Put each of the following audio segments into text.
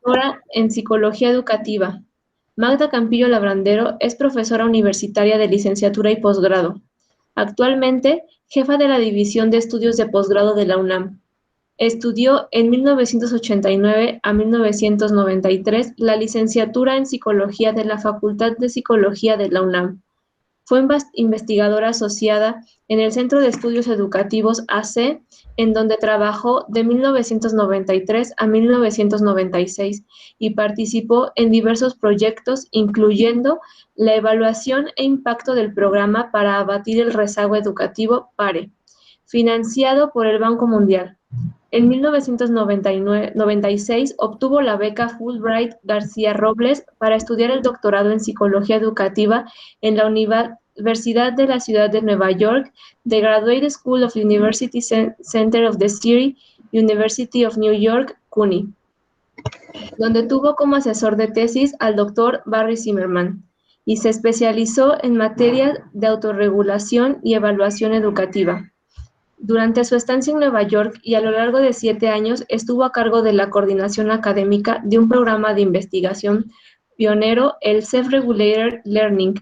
doctora en Psicología Educativa. Magda Campillo Labrandero es profesora universitaria de licenciatura y posgrado. Actualmente, jefa de la División de Estudios de Posgrado de la UNAM. Estudió en 1989 a 1993 la licenciatura en Psicología de la Facultad de Psicología de la UNAM. Fue investigadora asociada en el Centro de Estudios Educativos AC, en donde trabajó de 1993 a 1996 y participó en diversos proyectos, incluyendo la evaluación e impacto del programa para abatir el rezago educativo PARE, financiado por el Banco Mundial. En 1996 obtuvo la beca Fulbright García Robles para estudiar el doctorado en Psicología Educativa en la Universidad de la Ciudad de Nueva York, The Graduate School of University Center of the City, University of New York, CUNY, donde tuvo como asesor de tesis al doctor Barry Zimmerman, y se especializó en materias de autorregulación y evaluación educativa. Durante su estancia en Nueva York y a lo largo de 7 años estuvo a cargo de la coordinación académica de un programa de investigación pionero, el Self-Regulated Learning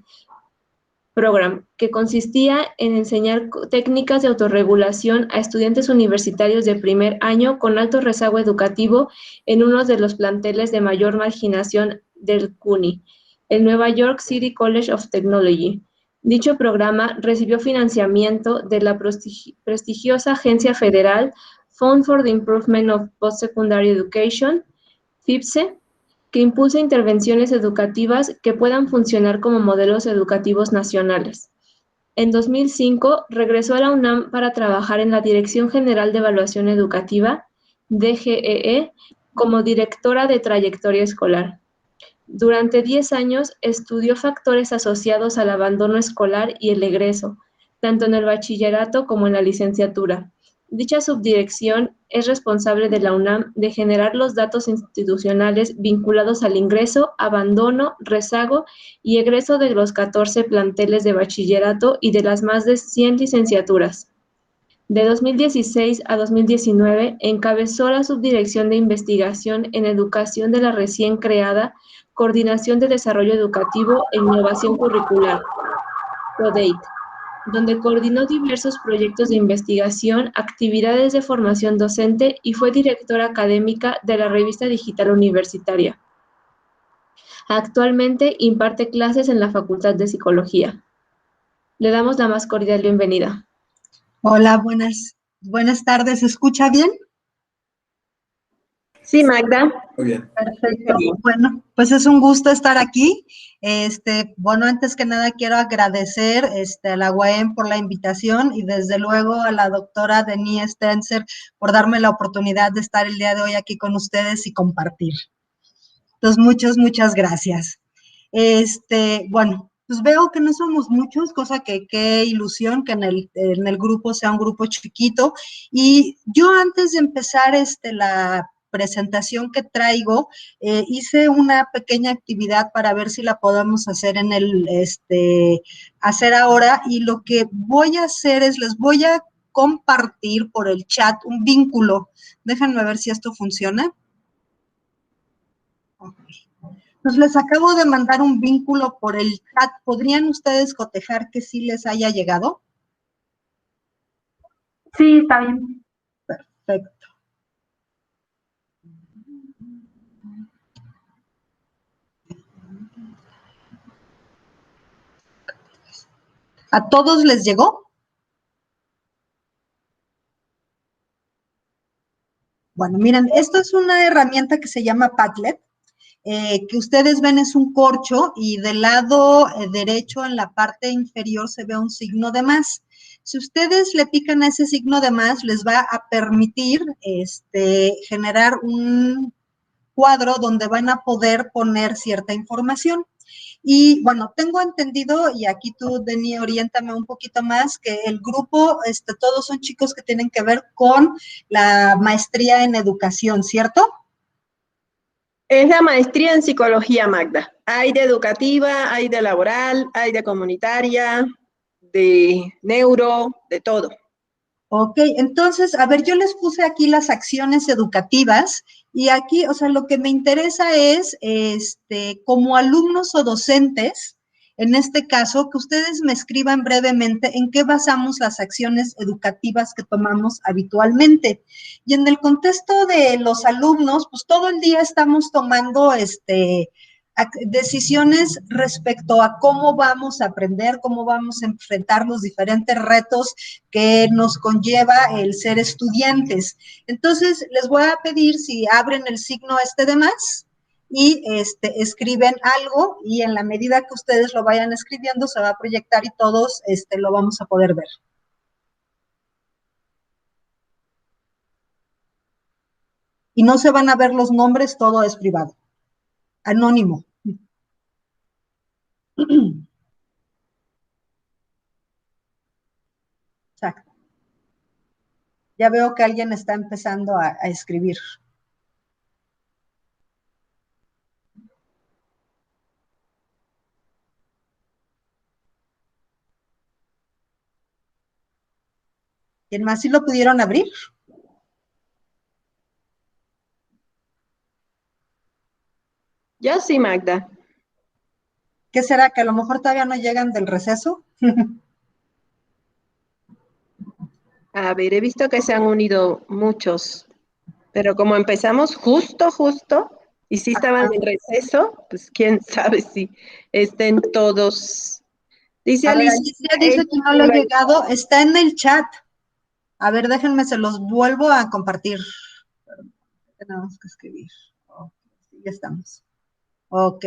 Program, que consistía en enseñar técnicas de autorregulación a estudiantes universitarios de primer año con alto rezago educativo en uno de los planteles de mayor marginación del CUNY, el New York City College of Technology. Dicho programa recibió financiamiento de la prestigiosa agencia federal Fund for the Improvement of Postsecondary Education, FIPSE, que impulsa intervenciones educativas que puedan funcionar como modelos educativos nacionales. En 2005 regresó a la UNAM para trabajar en la Dirección General de Evaluación Educativa, DGEE, como directora de trayectoria escolar. Durante 10 años estudió factores asociados al abandono escolar y el egreso, tanto en el bachillerato como en la licenciatura. Dicha subdirección es responsable de la UNAM de generar los datos institucionales vinculados al ingreso, abandono, rezago y egreso de los 14 planteles de bachillerato y de las más de 100 licenciaturas. De 2016 a 2019 encabezó la subdirección de investigación en educación de la recién creada Coordinación de Desarrollo Educativo e Innovación Curricular, CODEIC, donde coordinó diversos proyectos de investigación, actividades de formación docente y fue directora académica de la revista digital universitaria. Actualmente imparte clases en la Facultad de Psicología. Le damos la más cordial bienvenida. Hola, buenas tardes. ¿Se escucha bien? Sí, Magda. Muy bien. Perfecto. Bueno, pues es un gusto estar aquí. Bueno, antes que nada quiero agradecer a la UAM por la invitación y desde luego a la doctora Denise Stenser por darme la oportunidad de estar el día de hoy aquí con ustedes y compartir. Entonces, muchas gracias. Bueno, pues veo que no somos muchos, cosa que qué ilusión que en el grupo sea un grupo chiquito. Y yo antes de empezar la presentación que traigo, hice una pequeña actividad para ver si la podemos hacer hacer ahora, y lo que voy a hacer es, les voy a compartir por el chat un vínculo. Déjenme ver si esto funciona. Okay. Pues les acabo de mandar un vínculo por el chat. ¿Podrían ustedes cotejar que sí les haya llegado? Sí, está bien. Perfecto. ¿A todos les llegó? Bueno, miren, esto es una herramienta que se llama Padlet. Que ustedes ven es un corcho y del lado derecho en la parte inferior se ve un signo de más. Si ustedes le pican a ese signo de más, les va a permitir generar un cuadro donde van a poder poner cierta información. Y bueno, tengo entendido, y aquí tú, Denny, oriéntame un poquito más, que el grupo, todos son chicos que tienen que ver con la maestría en educación, ¿cierto? Es la maestría en psicología, Magda. Hay de educativa, hay de laboral, hay de comunitaria, de neuro, de todo. Ok, entonces, a ver, yo les puse aquí las acciones educativas Y aquí, o sea, lo que me interesa es, como alumnos o docentes, en este caso, que ustedes me escriban brevemente en qué basamos las acciones educativas que tomamos habitualmente. Y en el contexto de los alumnos, pues todo el día estamos tomando decisiones respecto a cómo vamos a aprender, cómo vamos a enfrentar los diferentes retos que nos conlleva el ser estudiantes. Entonces, les voy a pedir si abren el signo de más y escriben algo y en la medida que ustedes lo vayan escribiendo se va a proyectar y todos lo vamos a poder ver. Y no se van a ver los nombres, todo es privado. Anónimo. Exacto. Ya veo que alguien está empezando a escribir. ¿Quién más sí lo pudieron abrir? Yo sí, Magda. ¿Qué será? ¿Que a lo mejor todavía no llegan del receso? A ver, he visto que se han unido muchos, pero como empezamos justo, y sí estaban en receso, pues quién sabe si estén todos. Dice A ver, Alicia, Alicia dice que no le ha llegado, está en el chat. A ver, déjenme, se los vuelvo a compartir. Tenemos que escribir. Okay, ya estamos. Ok.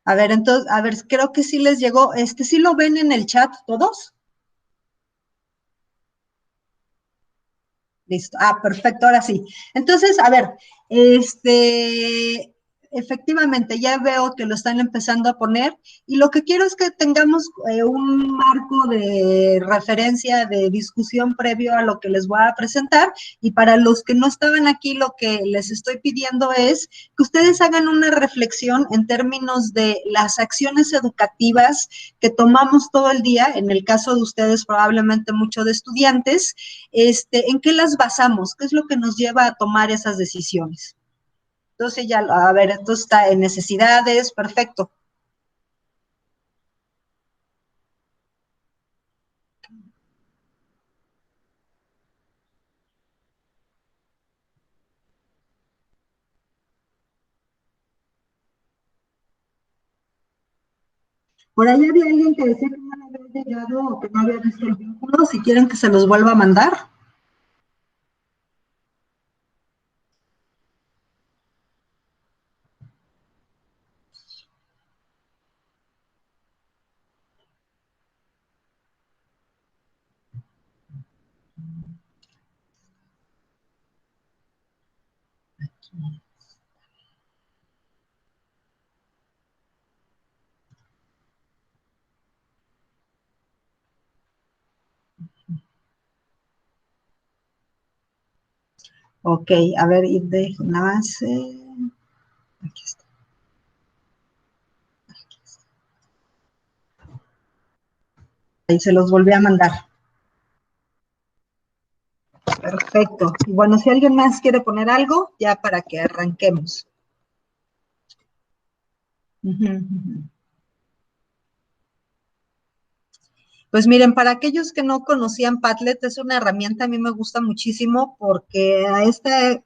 A ver, entonces, a ver, creo que sí les llegó. ¿Sí lo ven en el chat todos? Listo. Ah, perfecto, ahora sí. Entonces, a ver, efectivamente, ya veo que lo están empezando a poner y lo que quiero es que tengamos un marco de referencia, de discusión previo a lo que les voy a presentar y para los que no estaban aquí, lo que les estoy pidiendo es que ustedes hagan una reflexión en términos de las acciones educativas que tomamos todo el día, en el caso de ustedes probablemente mucho de estudiantes, ¿en qué las basamos? ¿Qué es lo que nos lleva a tomar esas decisiones? Entonces ya, a ver, esto está en necesidades, perfecto. Por ahí había alguien que decía que no le había llegado o que no había visto el vínculo, si quieren que se los vuelva a mandar. Ok, a ver, y de nada más. Aquí está. Ahí se los volví a mandar. Perfecto. Y bueno, si alguien más quiere poner algo, ya para que arranquemos. Pues miren, para aquellos que no conocían Padlet, es una herramienta, a mí me gusta muchísimo porque a esta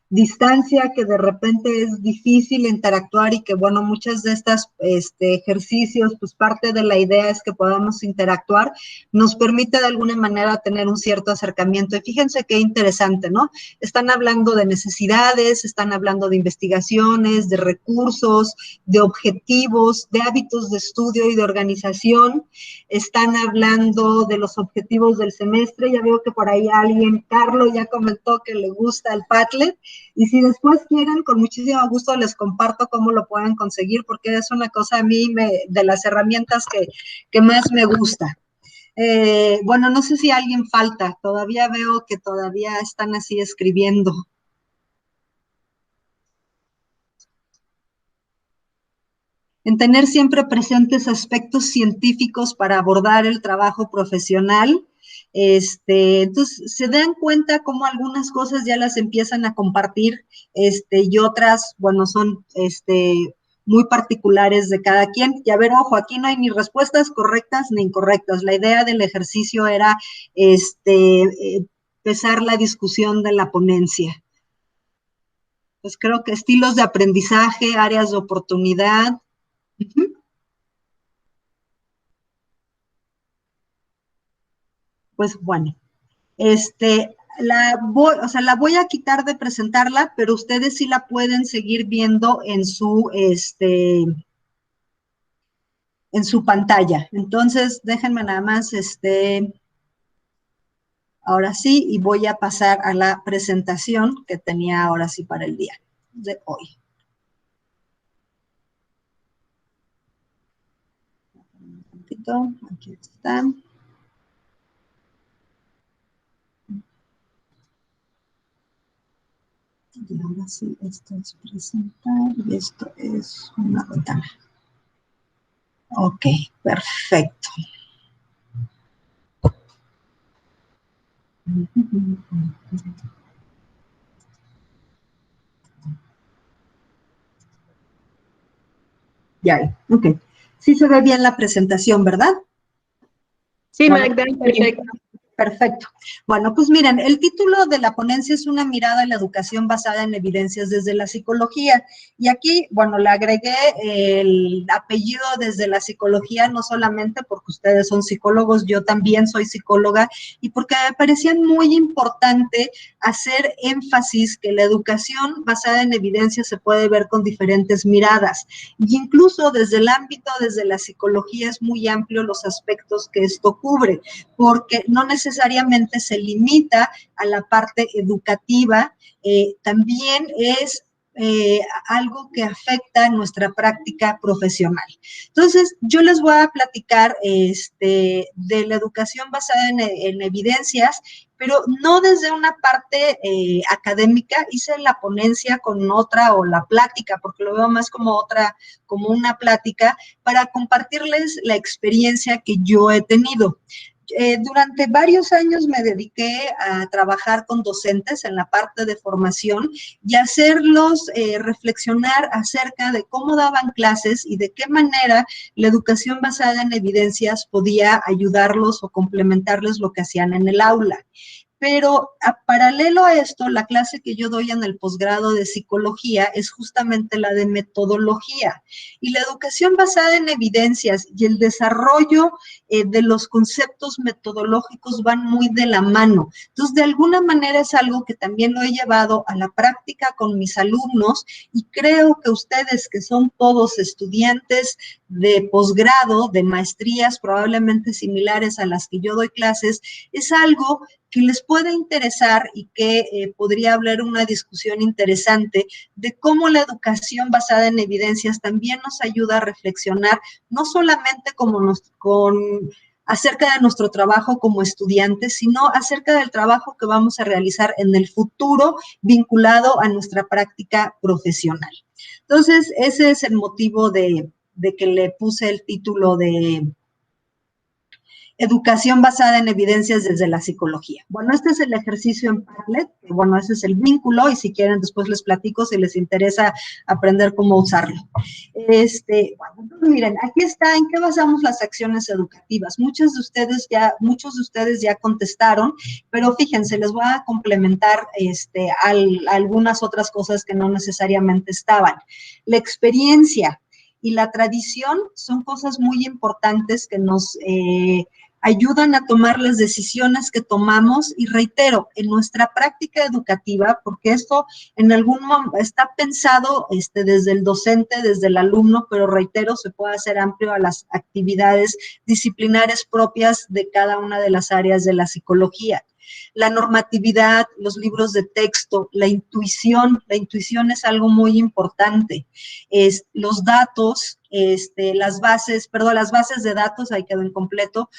distancia que de repente es difícil interactuar y que bueno, muchas de estas ejercicios, pues parte de la idea es que podamos interactuar, nos permite de alguna manera tener un cierto acercamiento. Y fíjense qué interesante, ¿no? Están hablando de necesidades, están hablando de investigaciones, de recursos, de objetivos, de hábitos de estudio y de organización. Están hablando de los objetivos del semestre. Ya veo que por ahí alguien, Carlos, ya comentó que le gusta el Padlet. Y si después quieren, con muchísimo gusto les comparto cómo lo pueden conseguir, porque es una cosa a mí de las herramientas que más me gusta. Bueno, no sé si alguien falta. Todavía veo que todavía están así escribiendo. En tener siempre presentes aspectos científicos para abordar el trabajo profesional. Entonces, se dan cuenta cómo algunas cosas ya las empiezan a compartir, y otras, bueno, son, muy particulares de cada quien. Y a ver, ojo, aquí no hay ni respuestas correctas ni incorrectas. La idea del ejercicio era, empezar la discusión de la ponencia. Pues creo que estilos de aprendizaje, áreas de oportunidad. Pues bueno, la voy a quitar de presentarla, pero ustedes sí la pueden seguir viendo en su pantalla. Entonces, déjenme nada más, ahora sí, y voy a pasar a la presentación que tenía ahora sí para el día de hoy. Un momentito, aquí está. Y ahora sí, esto es presentar y esto es una ventana. Ok, perfecto. Ya, ok. Sí se ve bien la presentación, ¿verdad? Sí, Bueno, Magda, perfecto. perfecto. Bueno, pues miren, el título de la ponencia es una mirada a la educación basada en evidencias desde la psicología. Y aquí, bueno, le agregué el apellido desde la psicología, no solamente porque ustedes son psicólogos, yo también soy psicóloga, y porque me parecía muy importante hacer énfasis que la educación basada en evidencias se puede ver con diferentes miradas. Y incluso desde el ámbito, desde la psicología, es muy amplio los aspectos que esto cubre, porque no necesariamente se limita a la parte educativa, también es algo que afecta nuestra práctica profesional. Entonces, yo les voy a platicar de la educación basada en evidencias, pero no desde una parte académica. Hice la ponencia con otra, o la plática, porque lo veo más como como una plática, para compartirles la experiencia que yo he tenido. Durante varios años me dediqué a trabajar con docentes en la parte de formación y hacerlos reflexionar acerca de cómo daban clases y de qué manera la educación basada en evidencias podía ayudarlos o complementarles lo que hacían en el aula. Pero paralelo a esto, la clase que yo doy en el posgrado de psicología es justamente la de metodología. Y la educación basada en evidencias y el desarrollo de los conceptos metodológicos van muy de la mano. Entonces, de alguna manera es algo que también lo he llevado a la práctica con mis alumnos, y creo que ustedes, que son todos estudiantes de posgrado, de maestrías probablemente similares a las que yo doy clases, es algo que les puede interesar y que podría haber una discusión interesante de cómo la educación basada en evidencias también nos ayuda a reflexionar, no solamente acerca de nuestro trabajo como estudiantes, sino acerca del trabajo que vamos a realizar en el futuro vinculado a nuestra práctica profesional. Entonces, ese es el motivo de que le puse el título de Educación basada en evidencias desde la psicología. Bueno, este es el ejercicio en Padlet, que bueno, ese es el vínculo, y si quieren después les platico si les interesa aprender cómo usarlo. Bueno, entonces miren, aquí está en qué basamos las acciones educativas. Muchos de ustedes ya contestaron, pero fíjense, les voy a complementar algunas otras cosas que no necesariamente estaban. La experiencia y la tradición son cosas muy importantes que nos ayudan a tomar las decisiones que tomamos, y reitero, en nuestra práctica educativa, porque esto en algún momento está pensado desde el docente, desde el alumno, pero reitero, se puede hacer amplio a las actividades disciplinares propias de cada una de las áreas de la psicología. La normatividad, los libros de texto, la intuición es algo muy importante. Los datos, las bases de datos, ahí quedó incompleto.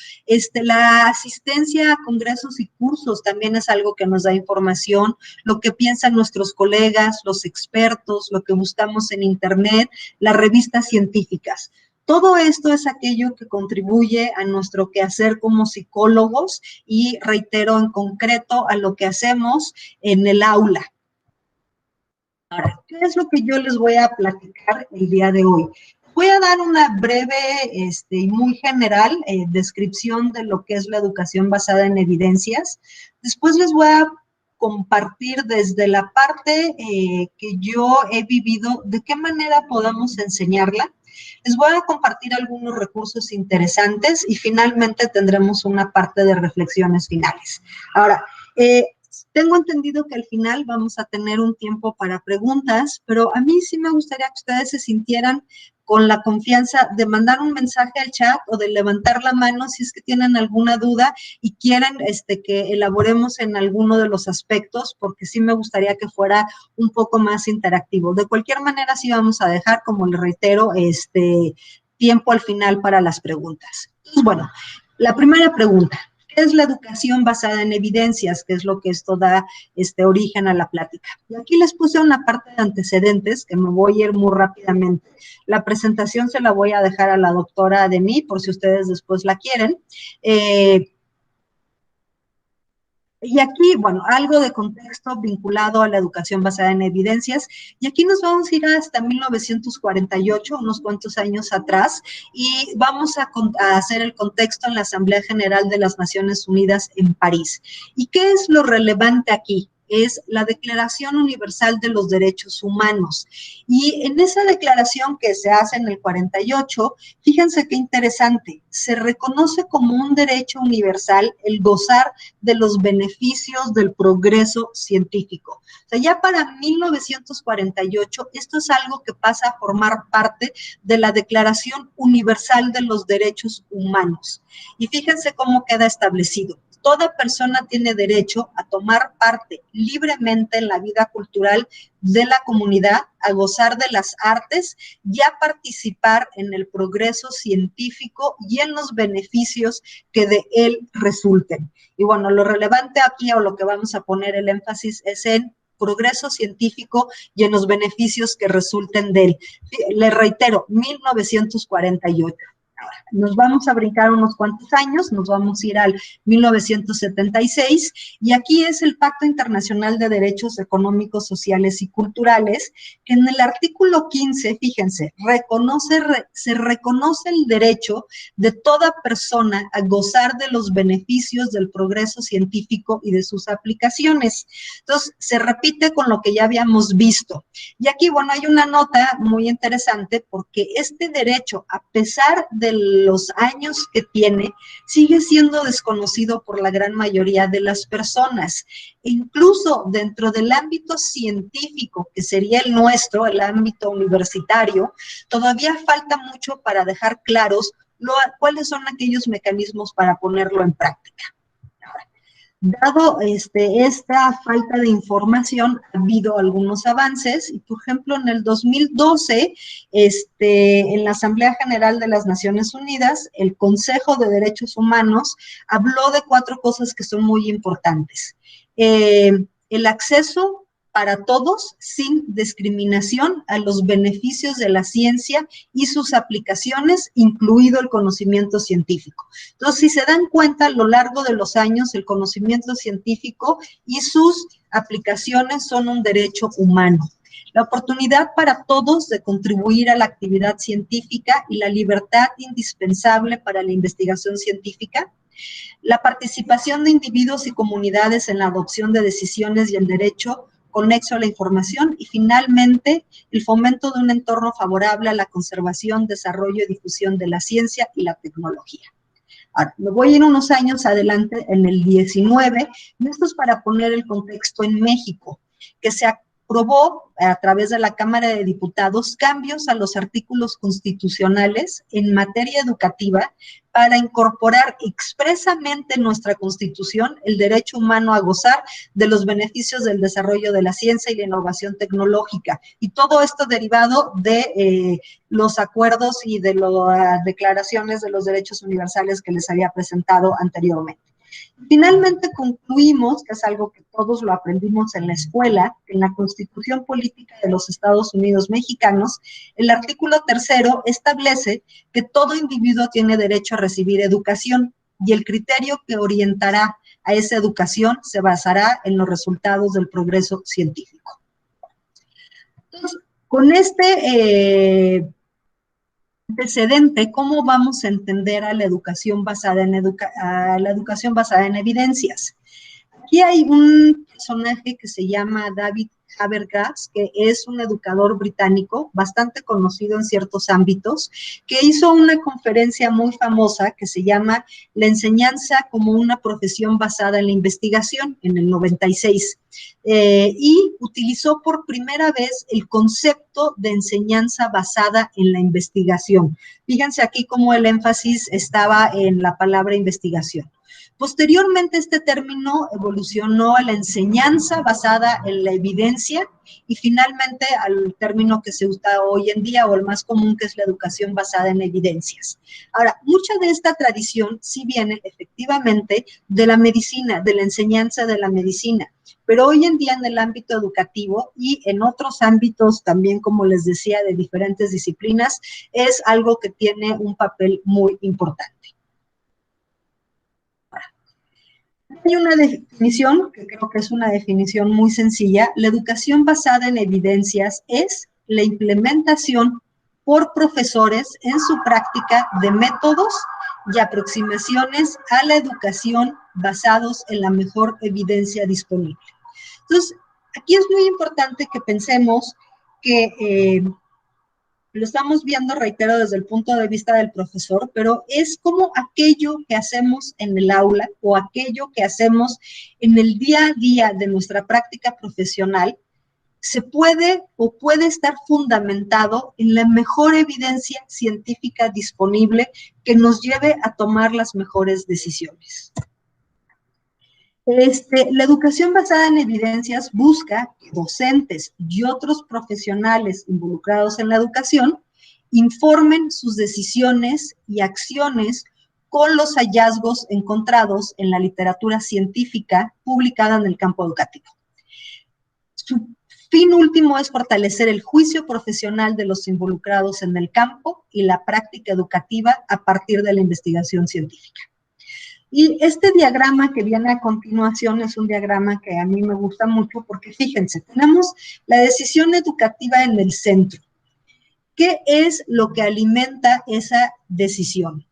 La asistencia a congresos y cursos también es algo que nos da información, lo que piensan nuestros colegas, los expertos, lo que buscamos en internet, las revistas científicas. Todo esto es aquello que contribuye a nuestro quehacer como psicólogos y, reitero, en concreto a lo que hacemos en el aula. Ahora, ¿qué es lo que yo les voy a platicar el día de hoy? Voy a dar una breve y muy general descripción de lo que es la educación basada en evidencias. Después les voy a compartir desde la parte que yo he vivido, de qué manera podemos enseñarla. Les voy a compartir algunos recursos interesantes y finalmente tendremos una parte de reflexiones finales. Ahora, tengo entendido que al final vamos a tener un tiempo para preguntas, pero a mí sí me gustaría que ustedes se sintieran con la confianza de mandar un mensaje al chat o de levantar la mano si es que tienen alguna duda y quieren que elaboremos en alguno de los aspectos, porque sí me gustaría que fuera un poco más interactivo. De cualquier manera, sí vamos a dejar, como les reitero, tiempo al final para las preguntas. Entonces, bueno, la primera pregunta. ¿Qué es la educación basada en evidencias? ¿Qué es lo que esto da origen a la plática? Y aquí les puse una parte de antecedentes que me voy a ir muy rápidamente. La presentación se la voy a dejar a la doctora Denis, por si ustedes después la quieren. Y aquí, bueno, algo de contexto vinculado a la educación basada en evidencias. Y aquí nos vamos a ir hasta 1948, unos cuantos años atrás, y vamos a hacer el contexto en la Asamblea General de las Naciones Unidas en París. ¿Y qué es lo relevante aquí? Es la Declaración Universal de los Derechos Humanos. Y en esa declaración que se hace en el 48, fíjense qué interesante, se reconoce como un derecho universal el gozar de los beneficios del progreso científico. O sea, ya para 1948, esto es algo que pasa a formar parte de la Declaración Universal de los Derechos Humanos. Y fíjense cómo queda establecido. Toda persona tiene derecho a tomar parte libremente en la vida cultural de la comunidad, a gozar de las artes y a participar en el progreso científico y en los beneficios que de él resulten. Y bueno, lo relevante aquí o lo que vamos a poner el énfasis es en progreso científico y en los beneficios que resulten de él. Le reitero, 1948. Ahora, nos vamos a brincar unos cuantos años, nos vamos a ir al 1976, y aquí es el Pacto Internacional de Derechos Económicos, Sociales y Culturales, que en el artículo 15, fíjense, se reconoce el derecho de toda persona a gozar de los beneficios del progreso científico y de sus aplicaciones. Entonces, se repite con lo que ya habíamos visto. Y aquí, bueno, hay una nota muy interesante porque este derecho, a pesar de los años que tiene, sigue siendo desconocido por la gran mayoría de las personas. Incluso dentro del ámbito científico, que sería el nuestro, el ámbito universitario, todavía falta mucho para dejar claros cuáles son aquellos mecanismos para ponerlo en práctica. Dado esta falta de información, ha habido algunos avances, y por ejemplo en el 2012, en la Asamblea General de las Naciones Unidas, el Consejo de Derechos Humanos habló de 4 cosas que son muy importantes. El acceso para todos, sin discriminación, a los beneficios de la ciencia y sus aplicaciones, incluido el conocimiento científico. Entonces, si se dan cuenta, a lo largo de los años, el conocimiento científico y sus aplicaciones son un derecho humano. La oportunidad para todos de contribuir a la actividad científica y la libertad indispensable para la investigación científica. La participación de individuos y comunidades en la adopción de decisiones y el derecho conexo a la información, y finalmente el fomento de un entorno favorable a la conservación, desarrollo y difusión de la ciencia y la tecnología. Ahora, me voy a ir unos años adelante, en el 19, y esto es para poner el contexto en México, que se aprobó a través de la Cámara de Diputados cambios a los artículos constitucionales en materia educativa para incorporar expresamente en nuestra Constitución el derecho humano a gozar de los beneficios del desarrollo de la ciencia y la innovación tecnológica. Y todo esto derivado de los acuerdos y de las declaraciones de los derechos universales que les había presentado anteriormente. Finalmente concluimos, que es algo que todos lo aprendimos en la escuela, que en la Constitución Política de los Estados Unidos Mexicanos, el artículo 3º establece que todo individuo tiene derecho a recibir educación y el criterio que orientará a esa educación se basará en los resultados del progreso científico. Entonces, con este antecedente, ¿cómo vamos a entender a la educación basada en, evidencias? Aquí hay un personaje que se llama David Habermas, que es un educador británico bastante conocido en ciertos ámbitos, que hizo una conferencia muy famosa que se llama La enseñanza como una profesión basada en la investigación, en el 96, y utilizó por primera vez el concepto de enseñanza basada en la investigación. Fíjense aquí cómo el énfasis estaba en la palabra investigación. Posteriormente, este término evolucionó a la enseñanza basada en la evidencia y finalmente al término que se usa hoy en día o el más común, que es la educación basada en evidencias. Ahora, mucha de esta tradición sí viene efectivamente de la medicina, de la enseñanza de la medicina, pero hoy en día en el ámbito educativo y en otros ámbitos también, como les decía, de diferentes disciplinas, es algo que tiene un papel muy importante. Hay una definición, que creo que es una definición muy sencilla. La educación basada en evidencias es la implementación por profesores en su práctica de métodos y aproximaciones a la educación basados en la mejor evidencia disponible. Entonces, aquí es muy importante que pensemos que lo estamos viendo, reitero, desde el punto de vista del profesor, pero es como aquello que hacemos en el aula o aquello que hacemos en el día a día de nuestra práctica profesional, se puede o puede estar fundamentado en la mejor evidencia científica disponible que nos lleve a tomar las mejores decisiones. La educación basada en evidencias busca que docentes y otros profesionales involucrados en la educación informen sus decisiones y acciones con los hallazgos encontrados en la literatura científica publicada en el campo educativo. Su fin último es fortalecer el juicio profesional de los involucrados en el campo y la práctica educativa a partir de la investigación científica. Y este diagrama que viene a continuación es un diagrama que a mí me gusta mucho porque, fíjense, tenemos la decisión educativa en el centro. ¿Qué es lo que alimenta esa decisión?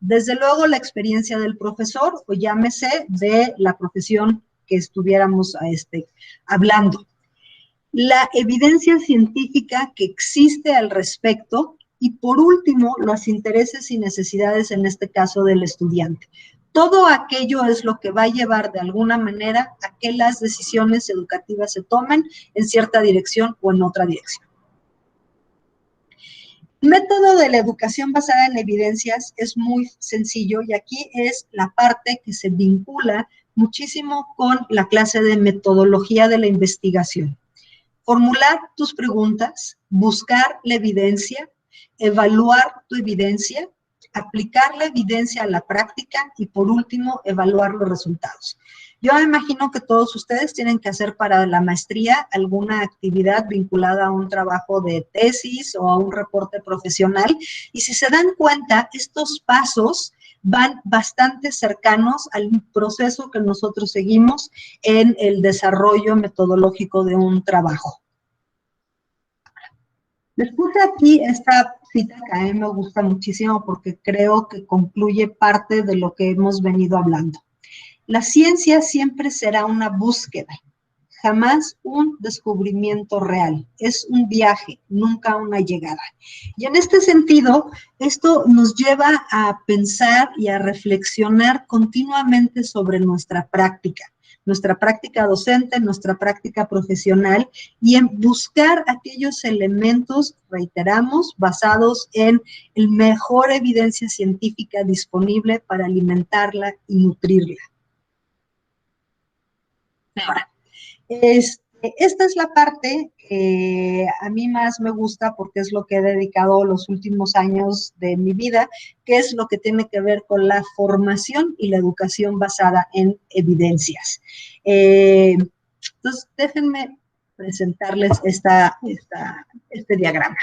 Desde luego, la experiencia del profesor, o llámese de la profesión que estuviéramos hablando. La evidencia científica que existe al respecto y, por último, los intereses y necesidades, en este caso, del estudiante. Todo aquello es lo que va a llevar de alguna manera a que las decisiones educativas se tomen en cierta dirección o en otra dirección. El método de la educación basada en evidencias es muy sencillo y aquí es la parte que se vincula muchísimo con la clase de metodología de la investigación. Formular tus preguntas, buscar la evidencia, evaluar tu evidencia, aplicar la evidencia a la práctica y, por último, evaluar los resultados. Yo me imagino que todos ustedes tienen que hacer para la maestría alguna actividad vinculada a un trabajo de tesis o a un reporte profesional, y si se dan cuenta, estos pasos van bastante cercanos al proceso que nosotros seguimos en el desarrollo metodológico de un trabajo. Les puse aquí esta cita que a mí me gusta muchísimo porque creo que concluye parte de lo que hemos venido hablando. La ciencia siempre será una búsqueda, jamás un descubrimiento real. Es un viaje, nunca una llegada. Y en este sentido, esto nos lleva a pensar y a reflexionar continuamente sobre nuestra práctica docente, nuestra práctica profesional, y en buscar aquellos elementos, reiteramos, basados en la mejor evidencia científica disponible para alimentarla y nutrirla. Ahora, Esta es la parte que a mí más me gusta porque es lo que he dedicado los últimos años de mi vida, que es lo que tiene que ver con la formación y la educación basada en evidencias. Entonces, déjenme presentarles este diagrama.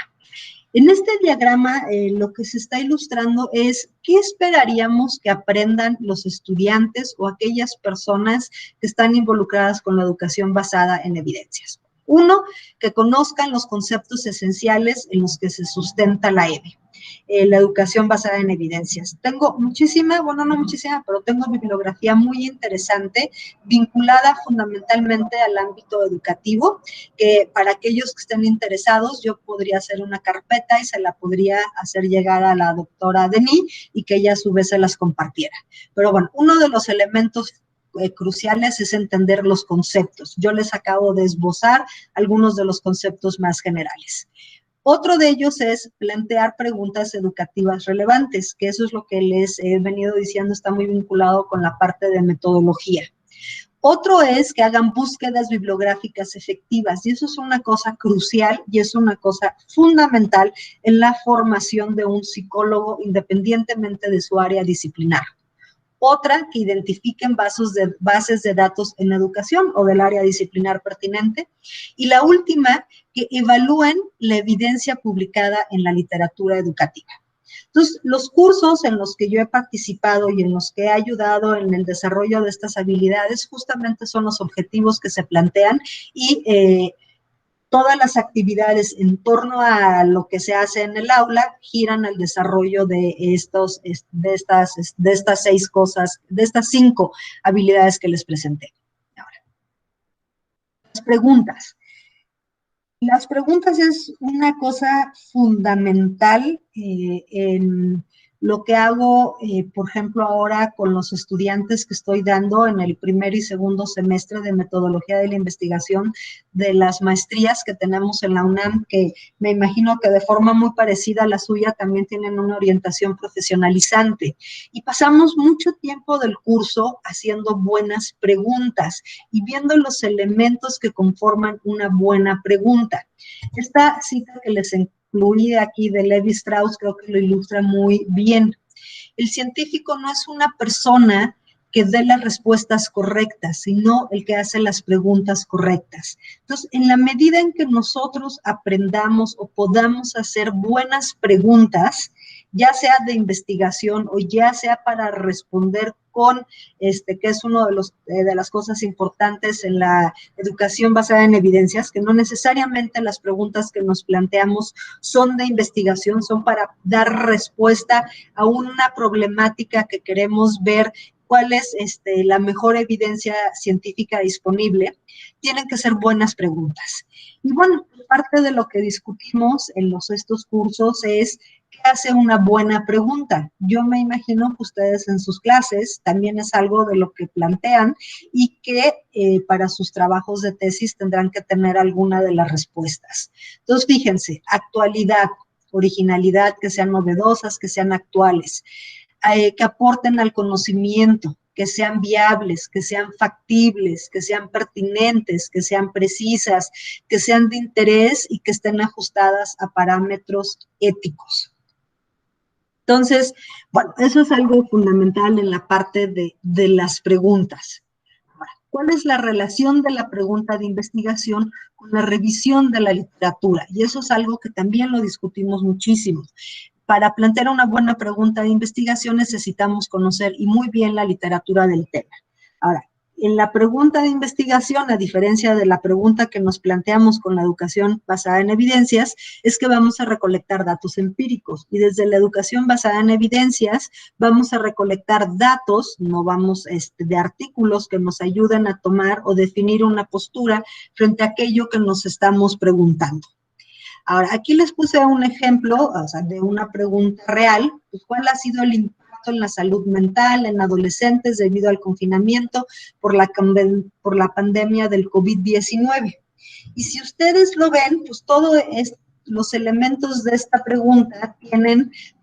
En este diagrama, lo que se está ilustrando es qué esperaríamos que aprendan los estudiantes o aquellas personas que están involucradas con la educación basada en evidencias. Uno, que conozcan los conceptos esenciales en los que se sustenta la EBE. La educación basada en evidencias. Tengo muchísima, bueno, no muchísima, pero tengo bibliografía muy interesante vinculada fundamentalmente al ámbito educativo, que para aquellos que estén interesados, yo podría hacer una carpeta y se la podría hacer llegar a la doctora Denis y que ella a su vez se las compartiera. Pero bueno, uno de los elementos cruciales es entender los conceptos. Yo les acabo de esbozar algunos de los conceptos más generales. Otro de ellos es plantear preguntas educativas relevantes, que eso es lo que les he venido diciendo, está muy vinculado con la parte de metodología. Otro es que hagan búsquedas bibliográficas efectivas, y eso es una cosa crucial y es una cosa fundamental en la formación de un psicólogo independientemente de su área disciplinar. Otra, que identifiquen bases de datos en educación o del área disciplinar pertinente. Y la última, que evalúen la evidencia publicada en la literatura educativa. Entonces, los cursos en los que yo he participado y en los que he ayudado en el desarrollo de estas habilidades justamente son los objetivos que se plantean y todas las actividades en torno a lo que se hace en el aula giran al desarrollo de estas 6 cosas, de estas 5 habilidades que les presenté. Ahora, las preguntas. Las preguntas es una cosa fundamental en lo que hago, por ejemplo, ahora con los estudiantes que estoy dando en el primer y segundo semestre de metodología de la investigación de las maestrías que tenemos en la UNAM, que me imagino que de forma muy parecida a la suya también tienen una orientación profesionalizante. Y pasamos mucho tiempo del curso haciendo buenas preguntas y viendo los elementos que conforman una buena pregunta. Esta cita que les incluí aquí de Levi Strauss creo que lo ilustra muy bien. El científico no es una persona que dé las respuestas correctas, sino el que hace las preguntas correctas. Entonces, en la medida en que nosotros aprendamos o podamos hacer buenas preguntas, ya sea de investigación o ya sea para responder con, que es uno de las cosas importantes en la educación basada en evidencias, que no necesariamente las preguntas que nos planteamos son de investigación, son para dar respuesta a una problemática que queremos ver cuál es la mejor evidencia científica disponible, tienen que ser buenas preguntas. Y bueno, parte de lo que discutimos en estos cursos es ¿qué hace una buena pregunta? Yo me imagino que ustedes en sus clases también es algo de lo que plantean y que para sus trabajos de tesis tendrán que tener alguna de las respuestas. Entonces, fíjense, actualidad, originalidad, que sean novedosas, que sean actuales, que aporten al conocimiento, que sean viables, que sean factibles, que sean pertinentes, que sean precisas, que sean de interés y que estén ajustadas a parámetros éticos. Entonces, bueno, eso es algo fundamental en la parte de las preguntas. ¿Cuál es la relación de la pregunta de investigación con la revisión de la literatura? Y eso es algo que también lo discutimos muchísimo. Para plantear una buena pregunta de investigación necesitamos conocer y muy bien la literatura del tema. Ahora, en la pregunta de investigación, a diferencia de la pregunta que nos planteamos con la educación basada en evidencias, es que vamos a recolectar datos empíricos. Y desde la educación basada en evidencias, vamos a recolectar datos, no vamos de artículos que nos ayuden a tomar o definir una postura frente a aquello que nos estamos preguntando. Ahora, aquí les puse un ejemplo, o sea, de una pregunta real, pues, ¿cuál ha sido el impacto en la salud mental en adolescentes debido al confinamiento por la pandemia del COVID-19? Y si ustedes lo ven, pues todos los elementos de esta pregunta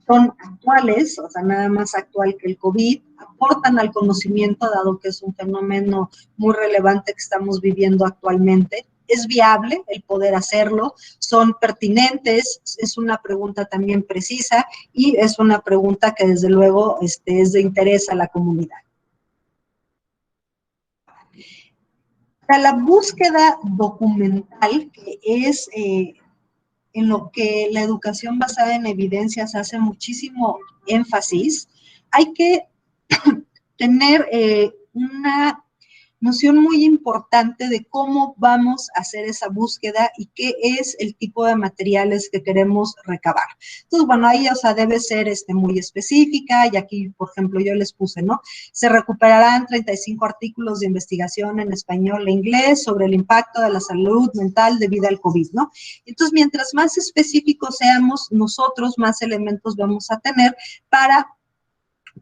son actuales, o sea, nada más actual que el COVID, aportan al conocimiento, dado que es un fenómeno muy relevante que estamos viviendo actualmente. es viable el poder hacerlo, son pertinentes, es una pregunta también precisa y es una pregunta que desde luego es de interés a la comunidad. Para la búsqueda documental, que es en lo que la educación basada en evidencias hace muchísimo énfasis, hay que tener una noción muy importante de cómo vamos a hacer esa búsqueda y qué es el tipo de materiales que queremos recabar. Entonces, bueno, ahí, o sea, debe ser muy específica, y aquí, por ejemplo, yo les puse, ¿no? Se recuperarán 35 artículos de investigación en español e inglés sobre el impacto de la salud mental debido al COVID, ¿no? Entonces, mientras más específicos seamos nosotros, más elementos vamos a tener para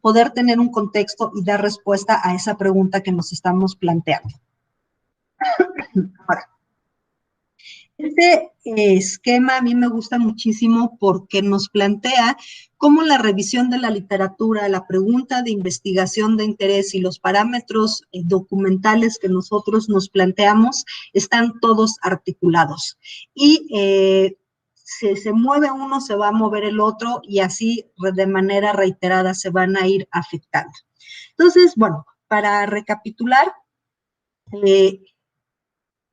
poder tener un contexto y dar respuesta a esa pregunta que nos estamos planteando. Ahora, este esquema a mí me gusta muchísimo porque nos plantea cómo la revisión de la literatura, la pregunta de investigación de interés y los parámetros documentales que nosotros nos planteamos están todos articulados. Y si se mueve uno, se va a mover el otro y así de manera reiterada se van a ir afectando. Entonces, bueno, para recapitular,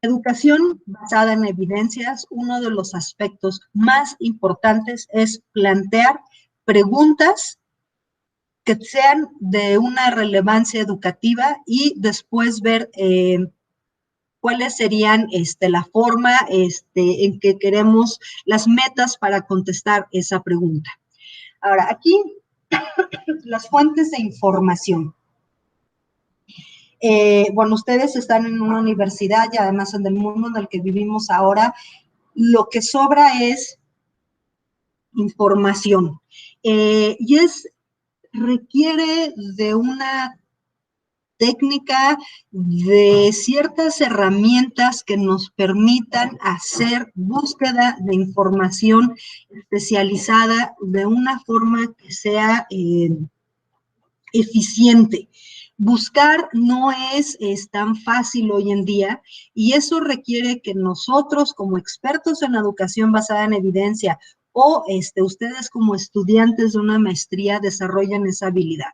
educación basada en evidencias, uno de los aspectos más importantes es plantear preguntas que sean de una relevancia educativa y después ver cuáles serían la forma en que queremos, las metas para contestar esa pregunta. Ahora, aquí, las fuentes de información. Bueno, ustedes están en una universidad y además en el mundo en el que vivimos ahora, lo que sobra es información. Y requiere de una técnica, de ciertas herramientas que nos permitan hacer búsqueda de información especializada de una forma que sea eficiente. Buscar no es tan fácil hoy en día y eso requiere que nosotros como expertos en educación basada en evidencia o ustedes como estudiantes de una maestría desarrollen esa habilidad.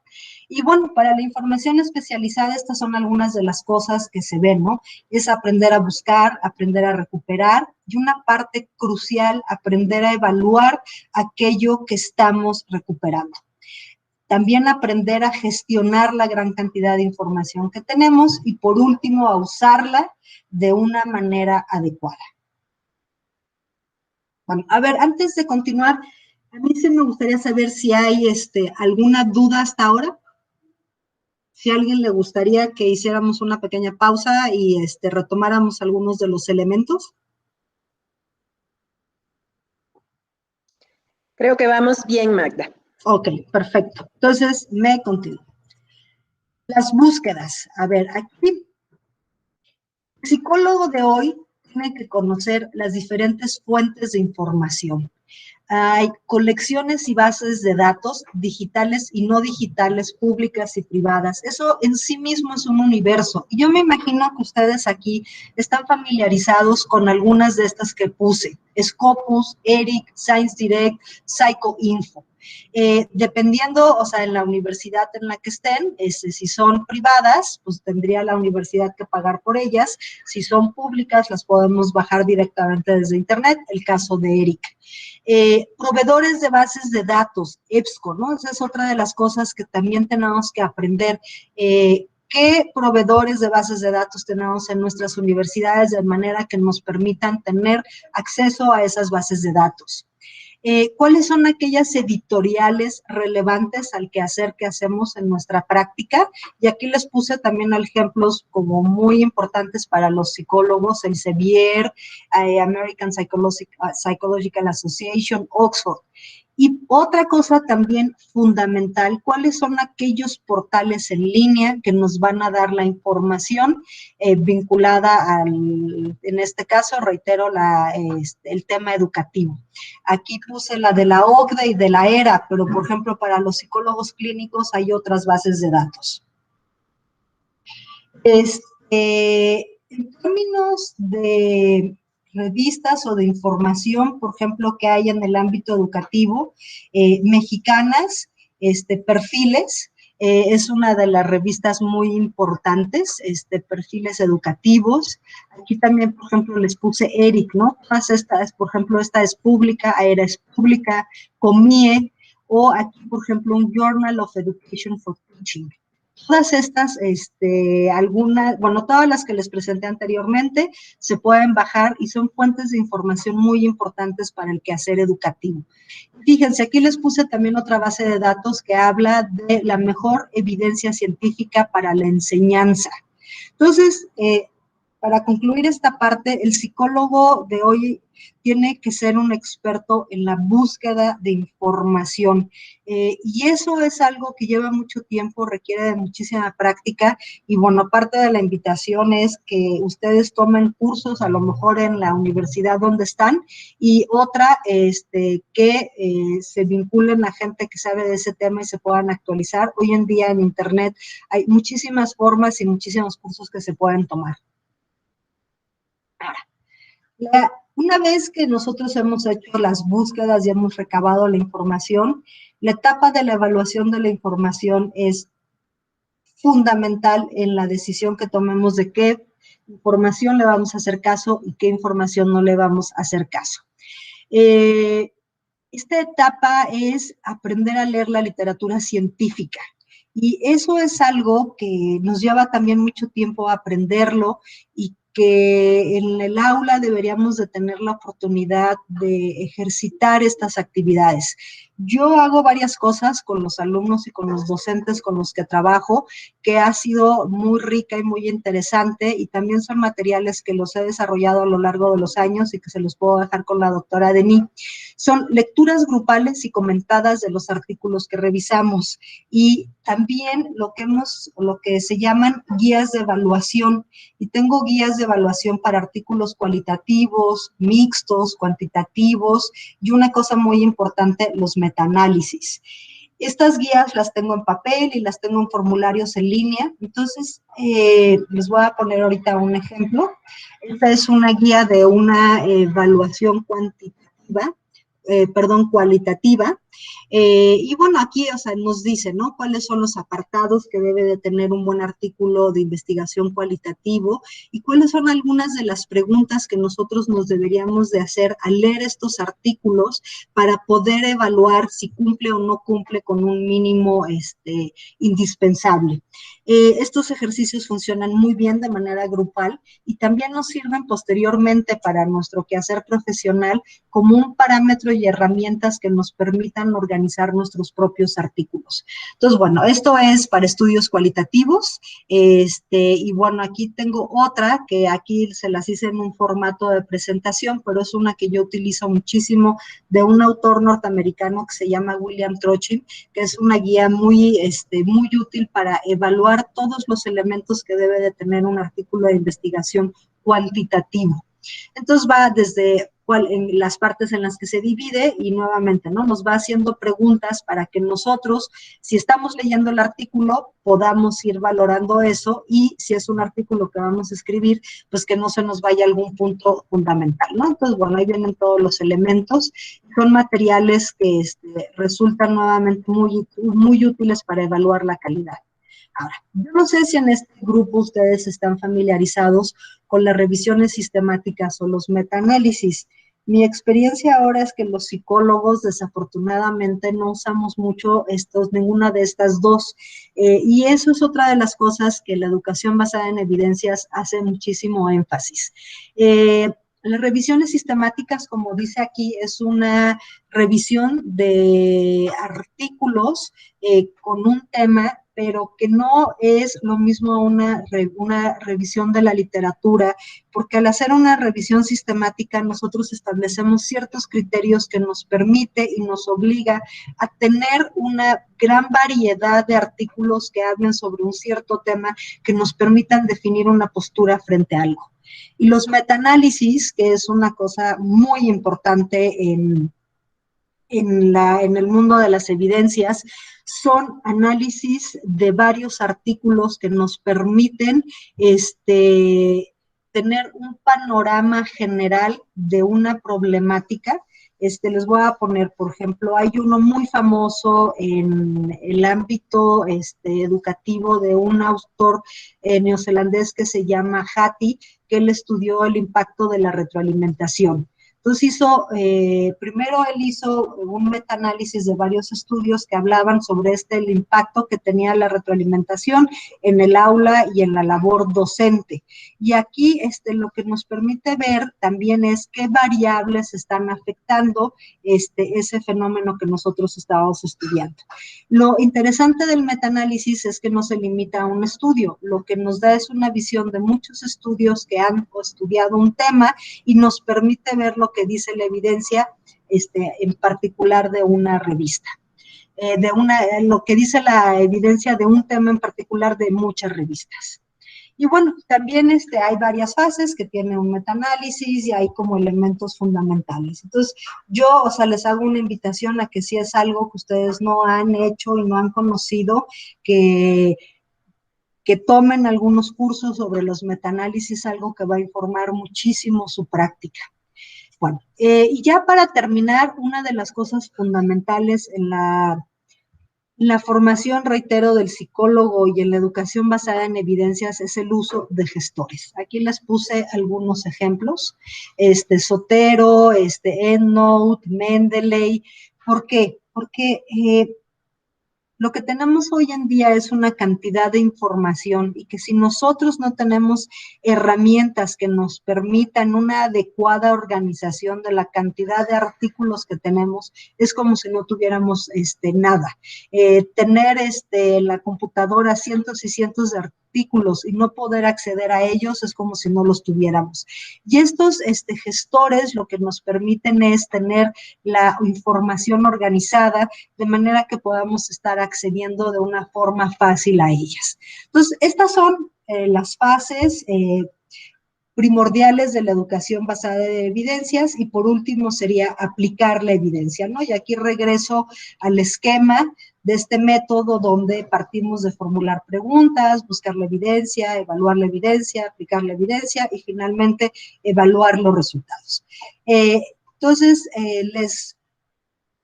Y bueno, para la información especializada estas son algunas de las cosas que se ven, ¿no? Es aprender a buscar, aprender a recuperar y una parte crucial, aprender a evaluar aquello que estamos recuperando. También aprender a gestionar la gran cantidad de información que tenemos y por último a usarla de una manera adecuada. Bueno, a ver, antes de continuar, a mí sí me gustaría saber si hay alguna duda hasta ahora. Si a alguien le gustaría que hiciéramos una pequeña pausa y retomáramos algunos de los elementos. Creo que vamos bien, Magda. Ok, perfecto. Entonces, me continúo. Las búsquedas. A ver, aquí, el psicólogo de hoy tiene que conocer las diferentes fuentes de información. Hay colecciones y bases de datos digitales y no digitales, públicas y privadas. Eso en sí mismo es un universo. Y yo me imagino que ustedes aquí están familiarizados con algunas de estas que puse. Scopus, ERIC, ScienceDirect, PsychoInfo. Dependiendo, o sea, en la universidad en la que estén, si son privadas, pues tendría la universidad que pagar por ellas. Si son públicas, las podemos bajar directamente desde internet, el caso de ERIC. Proveedores de bases de datos, EBSCO, ¿no? Esa es otra de las cosas que también tenemos que aprender. ¿Qué proveedores de bases de datos tenemos en nuestras universidades de manera que nos permitan tener acceso a esas bases de datos? ¿Cuáles son aquellas editoriales relevantes al quehacer que hacemos en nuestra práctica? Y aquí les puse también ejemplos como muy importantes para los psicólogos, el Sevier, American Psychological Association, Oxford. Y otra cosa también fundamental, ¿cuáles son aquellos portales en línea que nos van a dar la información vinculada en este caso, reitero, el tema educativo? Aquí puse la de la OCDE y de la ERA, pero por ejemplo para los psicólogos clínicos hay otras bases de datos. En términos de revistas o de información, por ejemplo, que hay en el ámbito educativo, mexicanas, Perfiles, es una de las revistas muy importantes, perfiles educativos. Aquí también, por ejemplo, les puse ERIC, ¿no? Todas estas, por ejemplo, esta es pública, AERA es pública, COMIE, o aquí, por ejemplo, un Journal of Education for Teaching. Todas estas, algunas, bueno, todas las que les presenté anteriormente se pueden bajar y son fuentes de información muy importantes para el quehacer educativo. Fíjense, aquí les puse también otra base de datos que habla de la mejor evidencia científica para la enseñanza. Entonces, para concluir esta parte, el psicólogo de hoy tiene que ser un experto en la búsqueda de información. Y eso es algo que lleva mucho tiempo, requiere de muchísima práctica. Y bueno, parte de la invitación es que ustedes tomen cursos, a lo mejor en la universidad donde están, y otra, que se vinculen a gente que sabe de ese tema y se puedan actualizar. Hoy en día en Internet hay muchísimas formas y muchísimos cursos que se pueden tomar. Ahora, una vez que nosotros hemos hecho las búsquedas y hemos recabado la información, la etapa de la evaluación de la información es fundamental en la decisión que tomemos de qué información le vamos a hacer caso y qué información no le vamos a hacer caso. Esta etapa es aprender a leer la literatura científica. Y eso es algo que nos lleva también mucho tiempo aprenderlo y que en el aula deberíamos de tener la oportunidad de ejercitar estas actividades. Yo hago varias cosas con los alumnos y con los docentes con los que trabajo, que ha sido muy rica y muy interesante, y también son materiales que los he desarrollado a lo largo de los años y que se los puedo dejar con la doctora Denis. Son lecturas grupales y comentadas de los artículos que revisamos, y también lo que se llaman guías de evaluación, y tengo guías de evaluación para artículos cualitativos, mixtos, cuantitativos, y una cosa muy importante, los metaanálisis. Estas guías las tengo en papel y las tengo en formularios en línea. Entonces, les voy a poner ahorita un ejemplo. Esta es una guía de una evaluación cualitativa. Y bueno, aquí, o sea, nos dice, ¿no?, cuáles son los apartados que debe de tener un buen artículo de investigación cualitativo y cuáles son algunas de las preguntas que nosotros nos deberíamos de hacer al leer estos artículos para poder evaluar si cumple o no cumple con un mínimo indispensable. Estos ejercicios funcionan muy bien de manera grupal y también nos sirven posteriormente para nuestro quehacer profesional como un parámetro y herramientas que nos permitan organizar nuestros propios artículos. Entonces, bueno, esto es para estudios cualitativos, y bueno, aquí tengo otra que aquí se las hice en un formato de presentación, pero es una que yo utilizo muchísimo, de un autor norteamericano que se llama William Trochin, que es una guía muy útil para evaluar todos los elementos que debe de tener un artículo de investigación cuantitativo. Entonces va desde en las partes en las que se divide y nuevamente, ¿no?, nos va haciendo preguntas para que nosotros, si estamos leyendo el artículo, podamos ir valorando eso, y si es un artículo que vamos a escribir, pues que no se nos vaya algún punto fundamental, ¿no? Entonces, bueno, ahí vienen todos los elementos. Son materiales que resultan nuevamente muy útiles para evaluar la calidad. Ahora, yo no sé si en este grupo ustedes están familiarizados con las revisiones sistemáticas o los metaanálisis. Mi experiencia ahora es que los psicólogos desafortunadamente no usamos mucho ninguna de estas dos, y eso es otra de las cosas que la educación basada en evidencias hace muchísimo énfasis. Las revisiones sistemáticas, como dice aquí, es una revisión de artículos con un tema, pero que no es lo mismo una revisión de la literatura, porque al hacer una revisión sistemática nosotros establecemos ciertos criterios que nos permite y nos obliga a tener una gran variedad de artículos que hablen sobre un cierto tema, que nos permitan definir una postura frente a algo. Y los metaanálisis, que es una cosa muy importante en el mundo de las evidencias, son análisis de varios artículos que nos permiten tener un panorama general de una problemática. Les voy a poner, por ejemplo, hay uno muy famoso en el ámbito educativo de un autor neozelandés que se llama Hattie, que él estudió el impacto de la retroalimentación. Entonces primero él hizo un metaanálisis de varios estudios que hablaban sobre el impacto que tenía la retroalimentación en el aula y en la labor docente. Y aquí lo que nos permite ver también es qué variables están afectando ese fenómeno que nosotros estábamos estudiando. Lo interesante del metaanálisis es que no se limita a un estudio, lo que nos da es una visión de muchos estudios que han estudiado un tema y nos permite ver lo que dice la evidencia, en particular de una revista. Lo que dice la evidencia de un tema en particular de muchas revistas. Y bueno, también hay varias fases que tiene un metaanálisis y hay como elementos fundamentales. Entonces, yo, les hago una invitación a que si es algo que ustedes no han hecho y no han conocido, que tomen algunos cursos sobre los metaanálisis, algo que va a informar muchísimo su práctica. Bueno, y ya para terminar, una de las cosas fundamentales en la formación, reitero, del psicólogo y en la educación basada en evidencias es el uso de gestores. Aquí les puse algunos ejemplos, Sotero, EndNote, Mendeley. ¿Por qué? Porque lo que tenemos hoy en día es una cantidad de información y que si nosotros no tenemos herramientas que nos permitan una adecuada organización de la cantidad de artículos que tenemos, es como si no tuviéramos nada. Tener en la computadora cientos y cientos de artículos y no poder acceder a ellos es como si no los tuviéramos. Y estos gestores lo que nos permiten es tener la información organizada de manera que podamos estar accediendo de una forma fácil a ellas. Entonces, estas son las fases primordiales de la educación basada en evidencias y por último sería aplicar la evidencia, ¿no? Y aquí regreso al esquema de este método donde partimos de formular preguntas, buscar la evidencia, evaluar la evidencia, aplicar la evidencia y finalmente evaluar los resultados. Entonces,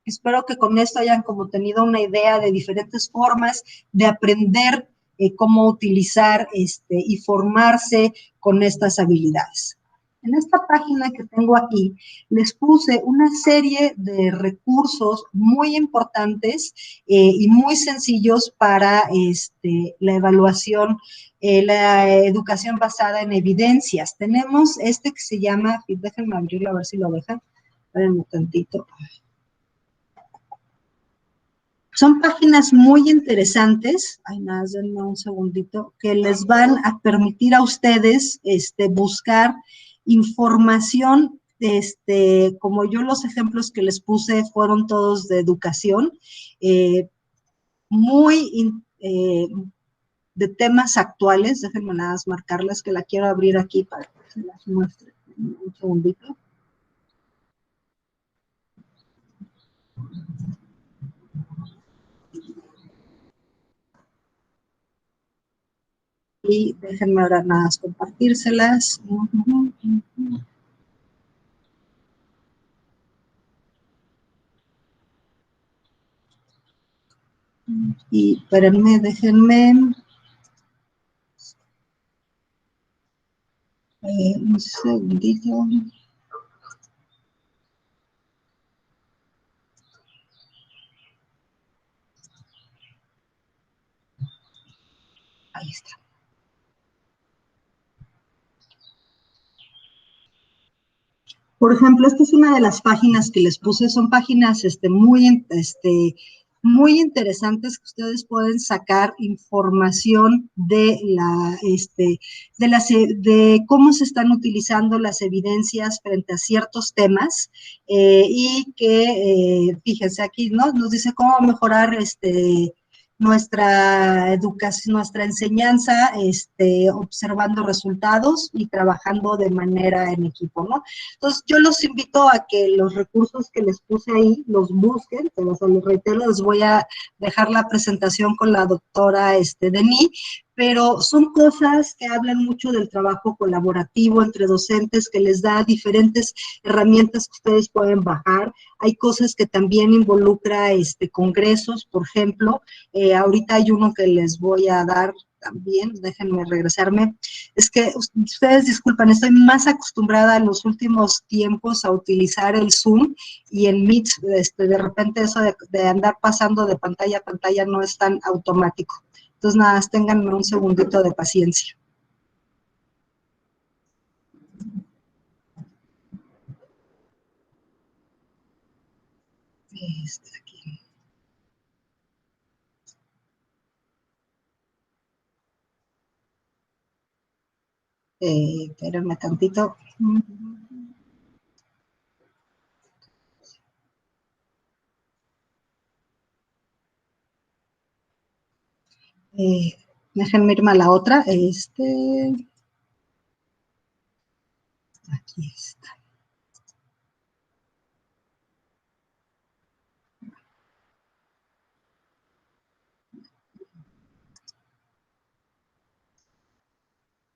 espero que con esto hayan como tenido una idea de diferentes formas de aprender cómo utilizar y formarse con estas habilidades. En esta página que tengo aquí, les puse una serie de recursos muy importantes y muy sencillos para la evaluación, la educación basada en evidencias. Tenemos que se llama, déjenme abrirlo a ver si lo dejan, espérenme un tantito. Son páginas muy interesantes, nada, denme un segundito, que les van a permitir a ustedes buscar información, como yo los ejemplos que les puse fueron todos de educación, de temas actuales. Déjenme nada más marcarlas, que la quiero abrir aquí para que se las muestre. Un segundito. Y déjenme ahora nada más compartírselas. Y espérenme, déjenme. Un segundito. Ahí está. Por ejemplo, esta es una de las páginas que les puse, son páginas muy interesantes que ustedes pueden sacar información de cómo se están utilizando las evidencias frente a ciertos temas y que, fíjense aquí, ¿no? Nos dice cómo mejorar nuestra educación, nuestra enseñanza, observando resultados y trabajando de manera en equipo, ¿no? Entonces, yo los invito a que los recursos que les puse ahí los busquen, pero les reitero, les voy a dejar la presentación con la doctora Denis, pero son cosas que hablan mucho del trabajo colaborativo entre docentes, que les da diferentes herramientas que ustedes pueden bajar. Hay cosas que también involucra congresos, por ejemplo. Ahorita hay uno que les voy a dar también, déjenme regresarme. Es que ustedes disculpan, estoy más acostumbrada en los últimos tiempos a utilizar el Zoom y el Meet, de repente eso de andar pasando de pantalla a pantalla no es tan automático. Entonces, nada, ténganme un segundito de paciencia. Aquí. Espérenme tantito. Déjenme irme a la otra. Aquí está.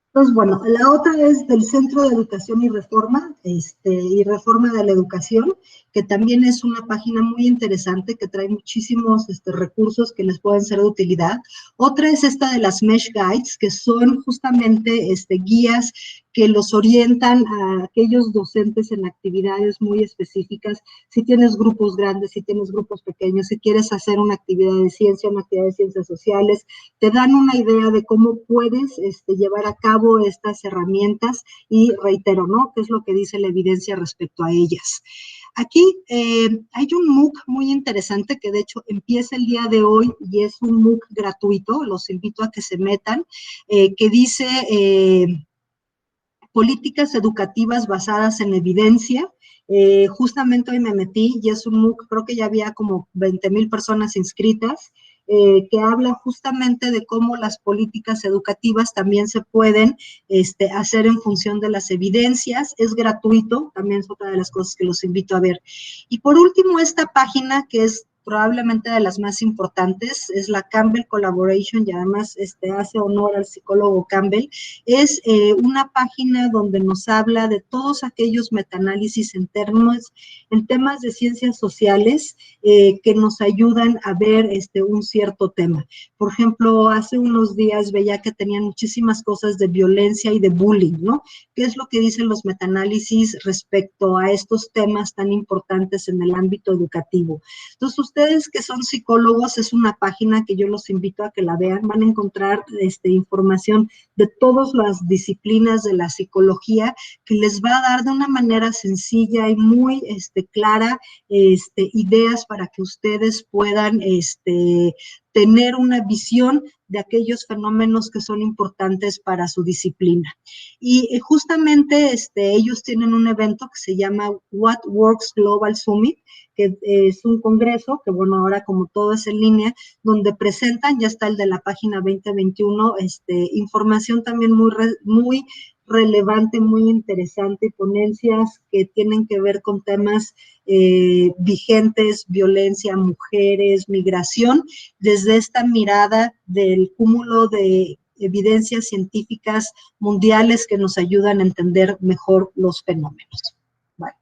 Entonces, bueno, la otra es del Centro de Educación y Reforma de la Educación, que también es una página muy interesante que trae muchísimos recursos que les pueden ser de utilidad. Otra es esta de las Mesh Guides, que son justamente guías que los orientan a aquellos docentes en actividades muy específicas. Si tienes grupos grandes, si tienes grupos pequeños, si quieres hacer una actividad de ciencia, una actividad de ciencias sociales, te dan una idea de cómo puedes llevar a cabo estas herramientas y reitero, ¿no? ¿Qué es lo que dice la evidencia respecto a ellas? Aquí hay un MOOC muy interesante que de hecho empieza el día de hoy y es un MOOC gratuito, los invito a que se metan, que dice políticas educativas basadas en evidencia. Justamente hoy me metí y es un MOOC, creo que ya había como 20,000 personas inscritas, que habla justamente de cómo las políticas educativas también se pueden hacer en función de las evidencias. Es gratuito, también es otra de las cosas que los invito a ver. Y por último, esta página que es probablemente de las más importantes, es la Campbell Collaboration, y además hace honor al psicólogo Campbell. Es una página donde nos habla de todos aquellos metaanálisis en temas de ciencias sociales que nos ayudan a ver un cierto tema. Por ejemplo, hace unos días veía que tenían muchísimas cosas de violencia y de bullying, ¿no? ¿Qué es lo que dicen los metaanálisis respecto a estos temas tan importantes en el ámbito educativo? Entonces, ustedes que son psicólogos, es una página que yo los invito a que la vean, van a encontrar información de todas las disciplinas de la psicología que les va a dar de una manera sencilla y muy clara ideas para que ustedes puedan tener una visión de aquellos fenómenos que son importantes para su disciplina. Y justamente ellos tienen un evento que se llama What Works Global Summit, que es un congreso, que bueno, ahora como todo es en línea, donde presentan, ya está el de la página 2021, información también muy relevante, muy interesante, ponencias que tienen que ver con temas vigentes, violencia, mujeres, migración, desde esta mirada del cúmulo de evidencias científicas mundiales que nos ayudan a entender mejor los fenómenos. Vale.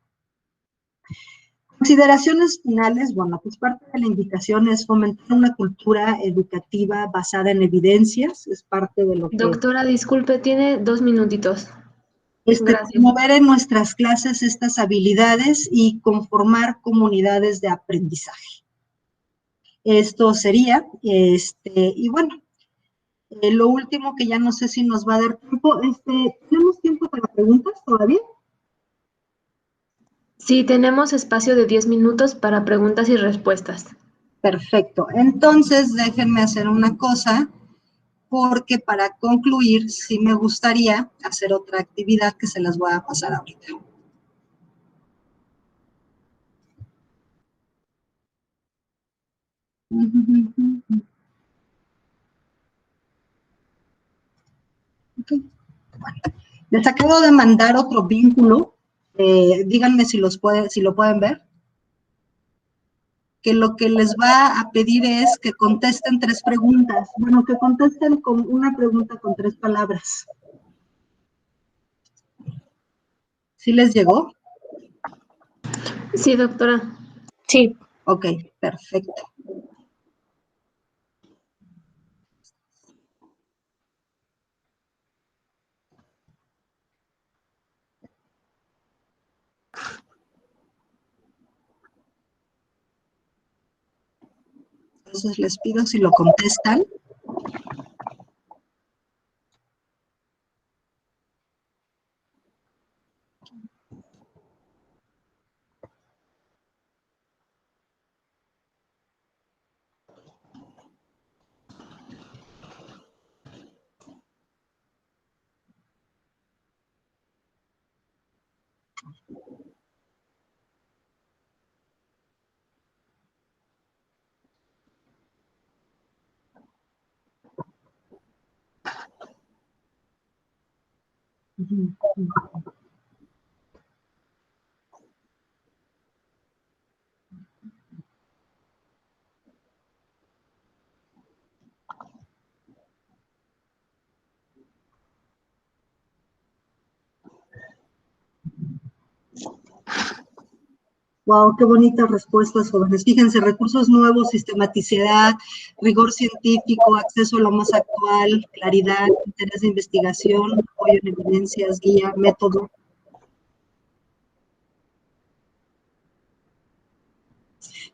Consideraciones finales, bueno, pues parte de la invitación es fomentar una cultura educativa basada en evidencias, es parte de lo que... Doctora, disculpe, tiene 2 minutitos. Gracias. Promover en nuestras clases estas habilidades y conformar comunidades de aprendizaje. Esto sería, y bueno, lo último que ya no sé si nos va a dar tiempo, ¿tenemos tiempo para preguntas todavía? Sí, tenemos espacio de 10 minutos para preguntas y respuestas. Perfecto. Entonces, déjenme hacer una cosa, porque para concluir, sí me gustaría hacer otra actividad que se las voy a pasar ahorita. Okay. Bueno, les acabo de mandar otro vínculo. Díganme si lo pueden ver. que lo que les va a pedir es que contesten 3 preguntas. Bueno, que contesten con una pregunta con 3 palabras. ¿Sí les llegó? Sí, doctora. Sí. Ok, perfecto. Entonces les pido si lo contestan. Wow, qué bonitas respuestas, jóvenes. Fíjense, recursos nuevos, sistematicidad, rigor científico, acceso a lo más actual, claridad, interés de investigación, apoyo en evidencias, guía, método.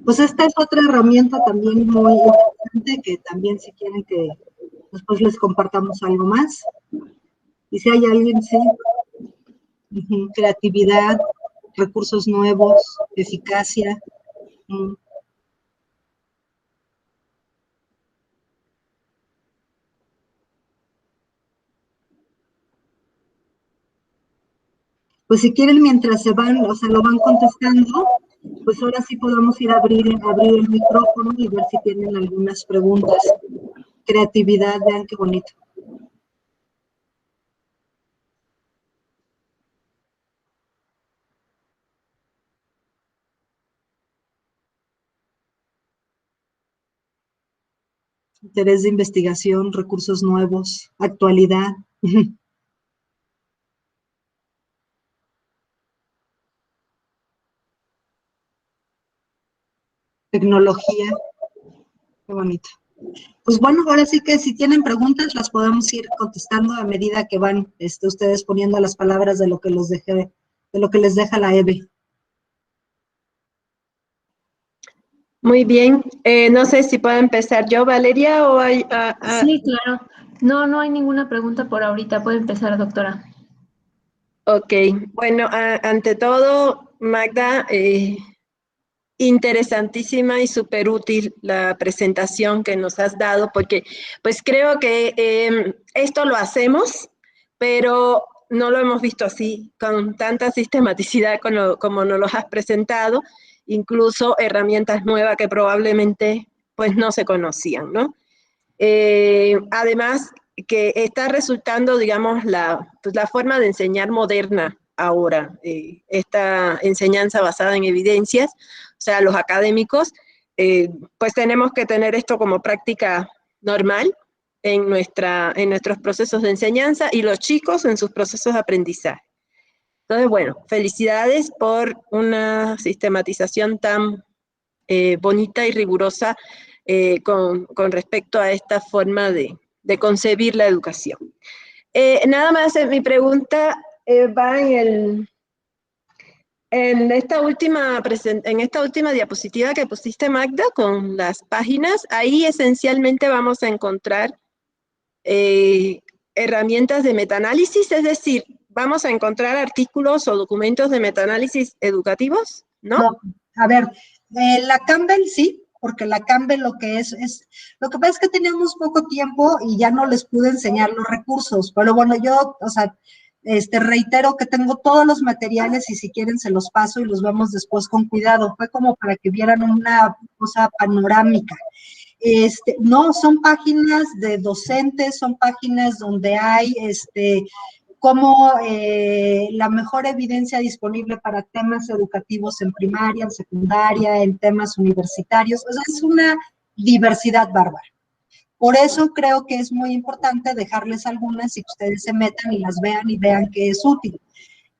Pues esta es otra herramienta también muy interesante que también si quieren que después les compartamos algo más. Y si hay alguien, sí. Creatividad, recursos nuevos, eficacia. Pues si quieren, mientras se van, o sea, lo van contestando, pues ahora sí podemos ir a abrir el micrófono y ver si tienen algunas preguntas. Creatividad, vean qué bonito. Interés de investigación, recursos nuevos, actualidad. Tecnología. Qué bonito. Pues bueno, ahora sí que si tienen preguntas las podemos ir contestando a medida que van ustedes poniendo las palabras de lo que les deja la EVE. Muy bien. No sé si puedo empezar yo, Valeria, o hay... Sí, claro. No hay ninguna pregunta por ahorita. Puede empezar, doctora. Ok. Bueno, ante todo, Magda, interesantísima y súper útil la presentación que nos has dado, porque pues creo que esto lo hacemos, pero no lo hemos visto así, con tanta sistematicidad como nos lo has presentado, incluso herramientas nuevas que probablemente pues no se conocían, ¿no? Además, que está resultando, digamos, pues, la forma de enseñar moderna ahora, esta enseñanza basada en evidencias, o sea, los académicos, pues tenemos que tener esto como práctica normal en nuestros procesos de enseñanza y los chicos en sus procesos de aprendizaje. Entonces, bueno, felicidades por una sistematización tan bonita y rigurosa con respecto a esta forma de concebir la educación. Nada más, mi pregunta va en esta última diapositiva que pusiste, Magda, con las páginas. Ahí esencialmente vamos a encontrar herramientas de metaanálisis, es decir, vamos a encontrar artículos o documentos de metaanálisis educativos, ¿no? No, a ver, la Campbell sí, porque la Campbell lo que lo que pasa es que teníamos poco tiempo y ya no les pude enseñar los recursos, pero bueno, yo, o sea, reitero que tengo todos los materiales y si quieren se los paso y los vemos después con cuidado. Fue como para que vieran una cosa panorámica. No, son páginas de docentes, son páginas donde hay, como la mejor evidencia disponible para temas educativos en primaria, en secundaria, en temas universitarios. O sea, es una diversidad bárbara. Por eso creo que es muy importante dejarles algunas y que ustedes se metan y las vean y vean que es útil.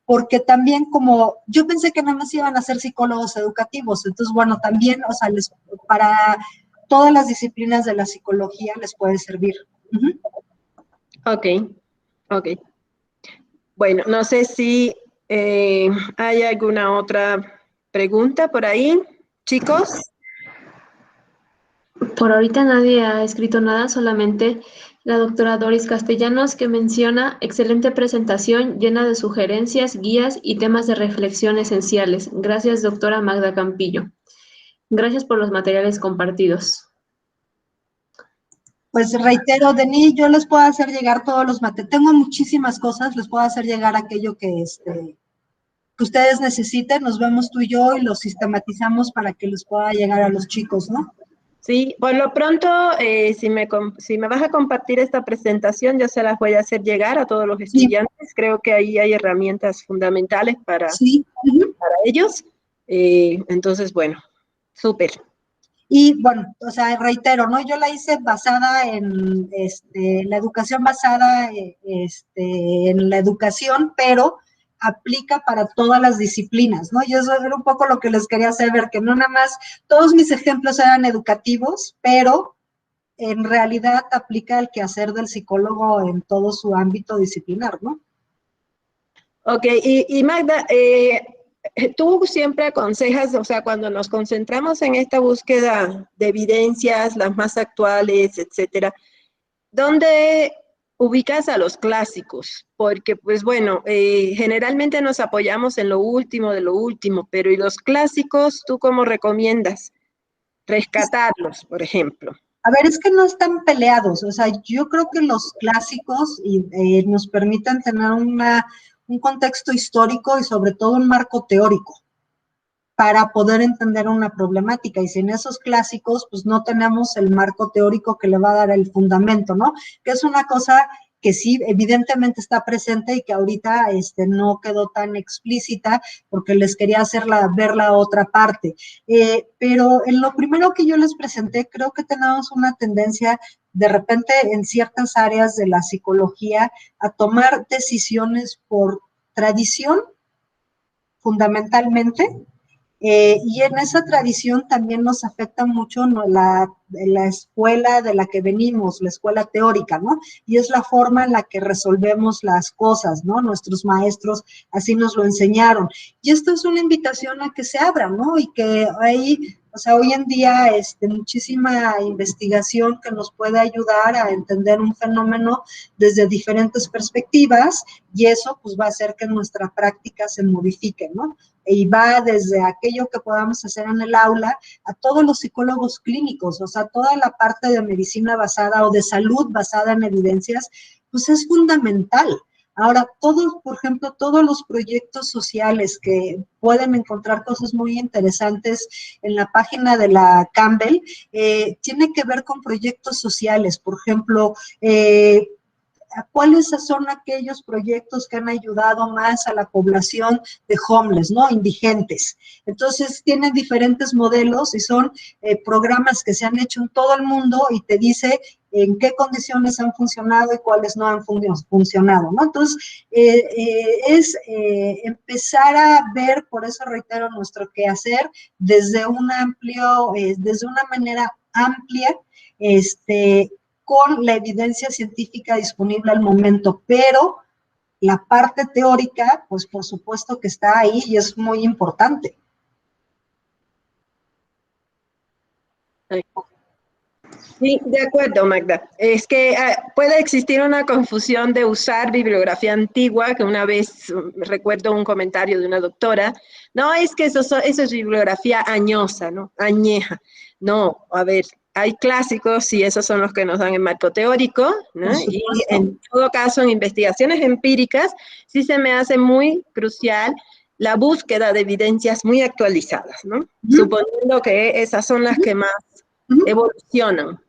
Porque también como yo pensé que nada más iban a ser psicólogos educativos, entonces bueno, también, o sea, para todas las disciplinas de la psicología les puede servir. Ok, ok. Bueno, no sé si hay alguna otra pregunta por ahí, chicos. Por ahorita nadie ha escrito nada, solamente la doctora Doris Castellanos, que menciona excelente presentación llena de sugerencias, guías y temas de reflexión esenciales. Gracias, doctora Magda Campillo. Gracias por los materiales compartidos. Pues reitero, Denis, yo les puedo hacer llegar todos los materiales. Tengo muchísimas cosas, les puedo hacer llegar aquello que ustedes necesiten. Nos vemos tú y yo y lo sistematizamos para que les pueda llegar a los chicos, ¿no? Sí, por lo pronto, si me vas a compartir esta presentación, yo se las voy a hacer llegar a todos los estudiantes. Sí. Creo que ahí hay herramientas fundamentales para ellos. Entonces, bueno, súper. Y bueno, o sea, reitero, ¿no? Yo la hice basada en la educación basada en la educación, pero aplica para todas las disciplinas, ¿no? Y eso era un poco lo que les quería hacer ver, que no nada más, todos mis ejemplos eran educativos, pero en realidad aplica el quehacer del psicólogo en todo su ámbito disciplinar, ¿no? Ok, y Magda, tú siempre aconsejas, o sea, cuando nos concentramos en esta búsqueda de evidencias, las más actuales, etcétera, ¿dónde ubicas a los clásicos? Porque, pues bueno, generalmente nos apoyamos en lo último de lo último, pero ¿y los clásicos, tú cómo recomiendas rescatarlos, por ejemplo? A ver, es que no están peleados, o sea, yo creo que los clásicos nos permiten tener un contexto histórico y sobre todo un marco teórico para poder entender una problemática, y sin esos clásicos, pues no tenemos el marco teórico que le va a dar el fundamento, ¿no? Que es una cosa que sí, evidentemente está presente y que ahorita no quedó tan explícita porque les quería ver la otra parte. Pero en lo primero que yo les presenté, creo que tenemos una tendencia de repente en ciertas áreas de la psicología a tomar decisiones por tradición, fundamentalmente, y en esa tradición también nos afecta mucho, ¿no? la escuela de la que venimos, la escuela teórica, ¿no? Y es la forma en la que resolvemos las cosas, ¿no? Nuestros maestros así nos lo enseñaron. Y esto es una invitación a que se abra, ¿no? Y que hay, o sea, hoy en día muchísima investigación que nos puede ayudar a entender un fenómeno desde diferentes perspectivas, y eso pues va a hacer que nuestra práctica se modifique, ¿no? Y va desde aquello que podamos hacer en el aula a todos los psicólogos clínicos, o sea, toda la parte de medicina basada o de salud basada en evidencias, pues es fundamental. Ahora, por ejemplo, todos los proyectos sociales que pueden encontrar cosas muy interesantes en la página de la Campbell, tiene que ver con proyectos sociales, por ejemplo, ¿cuáles son aquellos proyectos que han ayudado más a la población de homeless, ¿no? Indigentes. Entonces, tienen diferentes modelos y son programas que se han hecho en todo el mundo y te dice en qué condiciones han funcionado y cuáles no han funcionado, ¿no? Entonces, empezar a ver, por eso reitero, nuestro quehacer desde desde una manera amplia, con la evidencia científica disponible al momento, pero la parte teórica, pues por supuesto que está ahí y es muy importante. Sí, de acuerdo, Magda. Es que puede existir una confusión de usar bibliografía antigua, que una vez recuerdo un comentario de una doctora, no, es que eso es bibliografía añosa, ¿no? Añeja. No, a ver, hay clásicos y esos son los que nos dan el marco teórico, ¿no? Y en todo caso, en investigaciones empíricas, sí se me hace muy crucial la búsqueda de evidencias muy actualizadas, ¿no? Suponiendo que esas son las que más evolucionan.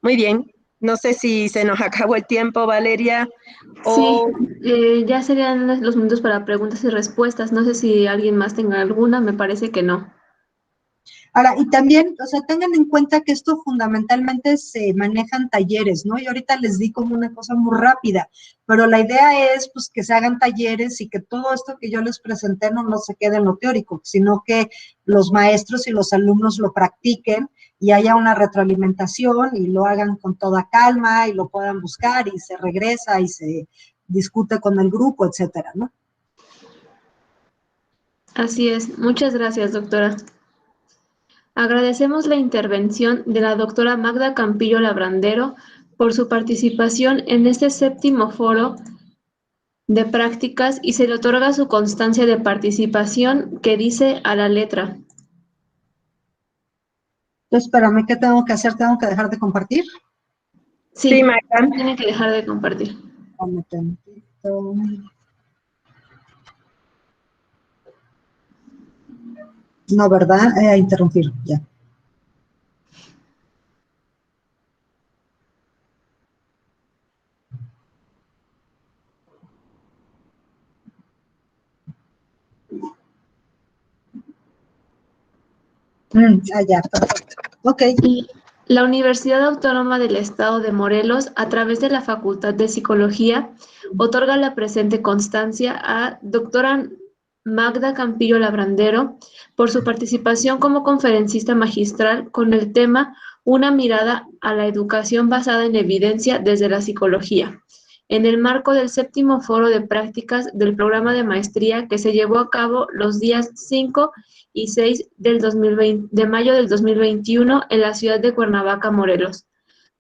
Muy bien. No sé si se nos acabó el tiempo, Valeria, Sí, o ya serían los minutos para preguntas y respuestas. No sé si alguien más tenga alguna, me parece que no. Ahora, y también, o sea, tengan en cuenta que esto fundamentalmente se manejan talleres, ¿no? Y ahorita les di como una cosa muy rápida, pero la idea es, pues, que se hagan talleres y que todo esto que yo les presenté no se quede en lo teórico, sino que los maestros y los alumnos lo practiquen y haya una retroalimentación y lo hagan con toda calma y lo puedan buscar y se regresa y se discute con el grupo, etcétera, ¿no? Así es. Muchas gracias, doctora. Agradecemos la intervención de la doctora Magda Campillo Labrandero por su participación en este séptimo foro de prácticas y se le otorga su constancia de participación que dice a la letra. Entonces, espérame, ¿qué tengo que hacer? ¿Tengo que dejar de compartir? sí, Sí, Magda. tiene que dejar de compartir. Dame tantito. No, ¿verdad? Interrumpir, ya. Ya, perfecto. Ok. Y la Universidad Autónoma del Estado de Morelos, a través de la Facultad de Psicología, otorga la presente constancia a doctora Magda Campillo Labrandero por su participación como conferencista magistral con el tema Una mirada a la educación basada en evidencia desde la psicología, en el marco del séptimo foro de prácticas del programa de maestría que se llevó a cabo los días 5 y 6 de mayo del 2021 en la ciudad de Cuernavaca, Morelos.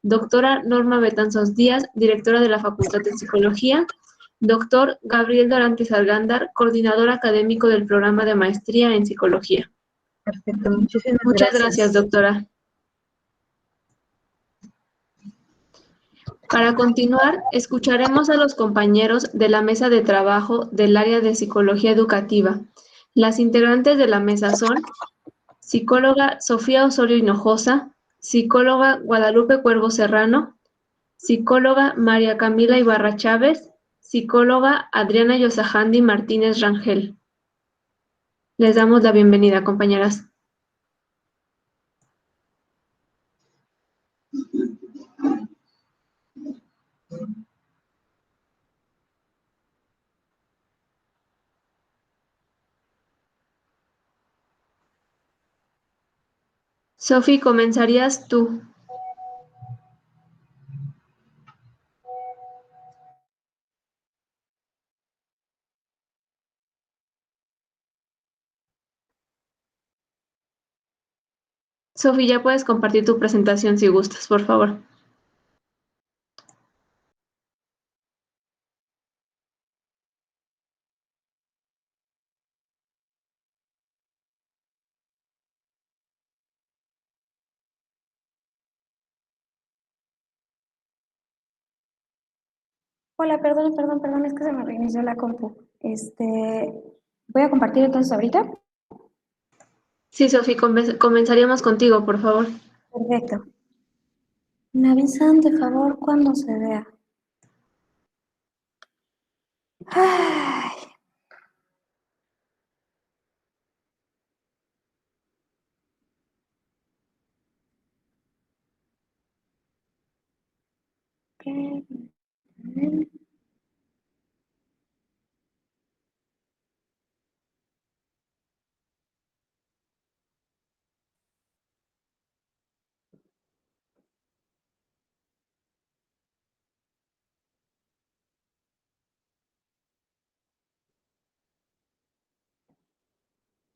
Doctora Norma Betanzos Díaz, directora de la Facultad de Psicología. Doctor Gabriel Dorantes Algándar, coordinador académico del programa de maestría en psicología. Perfecto, muchísimas Muchas gracias, gracias. doctora. Para continuar, escucharemos a los compañeros de la mesa de trabajo del área de psicología educativa. Las integrantes de la mesa son psicóloga Sofía Osorio Hinojosa, psicóloga Guadalupe Cuervo Serrano, psicóloga María Camila Ibarra Chávez, psicóloga Adriana Yosajandi Martínez Rangel. Les damos la bienvenida, compañeras. Sofi, comenzarías tú. Sofi, ya puedes compartir tu presentación si gustas, por favor. Hola, perdón, es que se me reinició la compu. Voy a compartir entonces ahorita. Sí, Sofi, comenzaríamos contigo, por favor. Perfecto. Me avisan de favor cuando se vea. Ay, ok.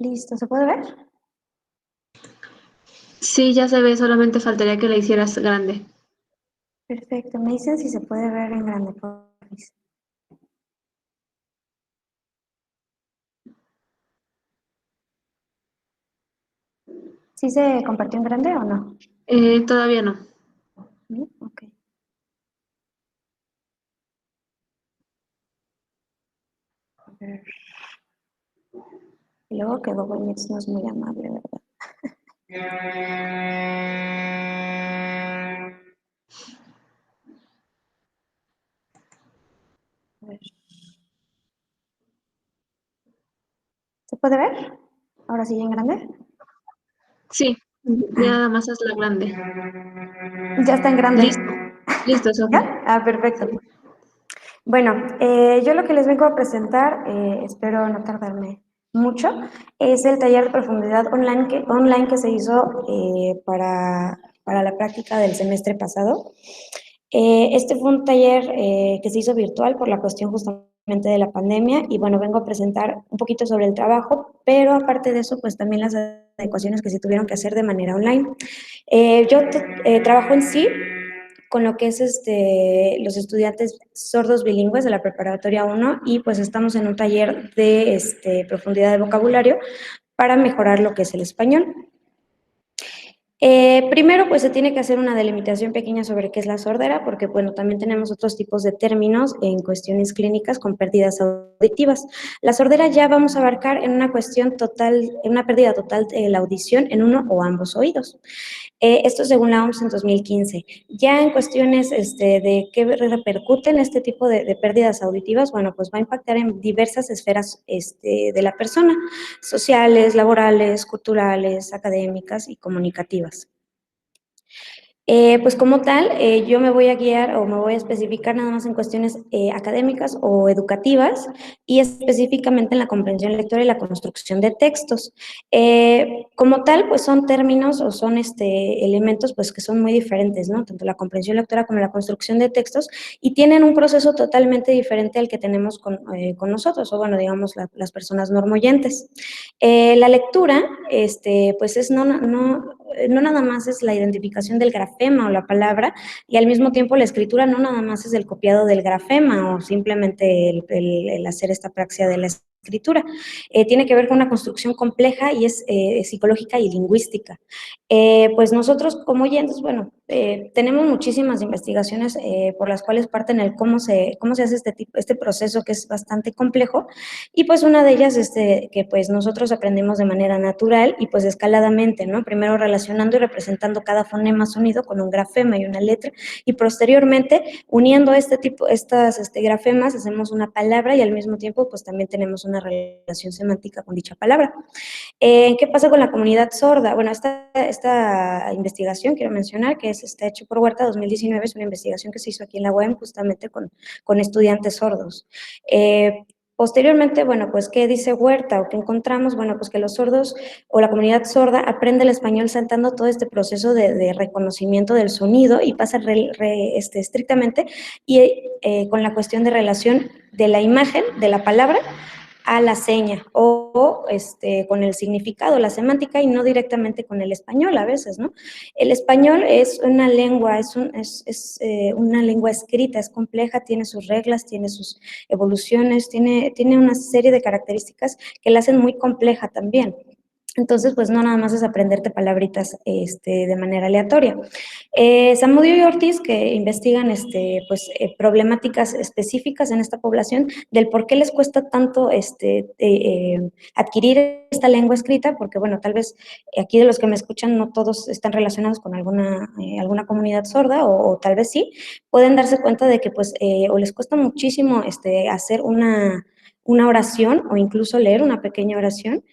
Listo, ¿se puede ver? Sí, ya se ve, solamente faltaría que la hicieras grande. Perfecto, me dicen si se puede ver en grande, por favor. ¿Sí se compartió en grande o no? Todavía no. Ok. A ver. Y luego que Google Meets no es muy amable, ¿verdad? puede ver? Ahora sí, en grande. Sí, nada más es la grande. Ya está en grande. Listo, listo, Sofía. ¿Ya? Ah, perfecto. Bueno, yo lo que les vengo a presentar, espero no tardarme mucho, es el taller de profundidad online que se hizo para la práctica del semestre pasado. Este fue un taller que se hizo virtual por la cuestión justamente de la pandemia y bueno, vengo a presentar un poquito sobre el trabajo, pero aparte de eso, pues también las adecuaciones que se tuvieron que hacer de manera online. Yo trabajo en sí con lo que es los estudiantes sordos bilingües de la preparatoria 1 y pues estamos en un taller de profundidad de vocabulario para mejorar lo que es el español. Primero, pues se tiene que hacer una delimitación pequeña sobre qué es la sordera, porque bueno, también tenemos otros tipos de términos en cuestiones clínicas con pérdidas auditivas. La sordera ya vamos a abarcar en una cuestión total, en una pérdida total de la audición en uno o ambos oídos. Esto según la OMS en 2015. Ya en cuestiones de qué repercuten este tipo de pérdidas auditivas, bueno, pues va a impactar en diversas esferas de la persona, sociales, laborales, culturales, académicas y comunicativas. Pues como tal, yo me voy a guiar o me voy a especificar nada más en cuestiones académicas o educativas y específicamente en la comprensión lectora y la construcción de textos. Como tal, pues son términos o son elementos pues que son muy diferentes, ¿no? Tanto la comprensión lectora como la construcción de textos y tienen un proceso totalmente diferente al que tenemos con nosotros o bueno, digamos las personas normoyentes. La lectura, pues es no nada más es la identificación del grafema o la palabra, y al mismo tiempo la escritura no nada más es el copiado del grafema o simplemente el hacer esta praxia de la escritura. Tiene que ver con una construcción compleja y es psicológica y lingüística. Pues nosotros como oyentes, bueno, tenemos muchísimas investigaciones por las cuales parten el cómo se hace este proceso que es bastante complejo y pues una de ellas que pues nosotros aprendimos de manera natural y pues escaladamente, ¿no? Primero relacionando y representando cada fonema sonido con un grafema y una letra y posteriormente uniendo estas grafemas hacemos una palabra y al mismo tiempo pues también tenemos una relación semántica con dicha palabra. ¿Qué pasa con la comunidad sorda? Bueno, esta investigación, quiero mencionar, que está hecho por Huerta 2019, es una investigación que se hizo aquí en la UEM justamente con estudiantes sordos. Posteriormente, bueno, pues, ¿qué dice Huerta o qué encontramos? Bueno, pues que los sordos o la comunidad sorda aprende el español saltando todo este proceso de reconocimiento del sonido y pasa estrictamente y con la cuestión de relación de la imagen, de la palabra, a la seña o con el significado, la semántica y no directamente con el español a veces, ¿no? El español es una lengua, es una lengua escrita, es compleja, tiene sus reglas, tiene sus evoluciones, tiene una serie de características que la hacen muy compleja también. Entonces, pues no nada más es aprenderte palabritas de manera aleatoria. Zamudio y Ortiz, que investigan problemáticas específicas en esta población del por qué les cuesta tanto adquirir esta lengua escrita, porque bueno, tal vez aquí de los que me escuchan no todos están relacionados con alguna comunidad sorda o tal vez sí, pueden darse cuenta de que pues o les cuesta muchísimo hacer una oración o incluso leer una pequeña oración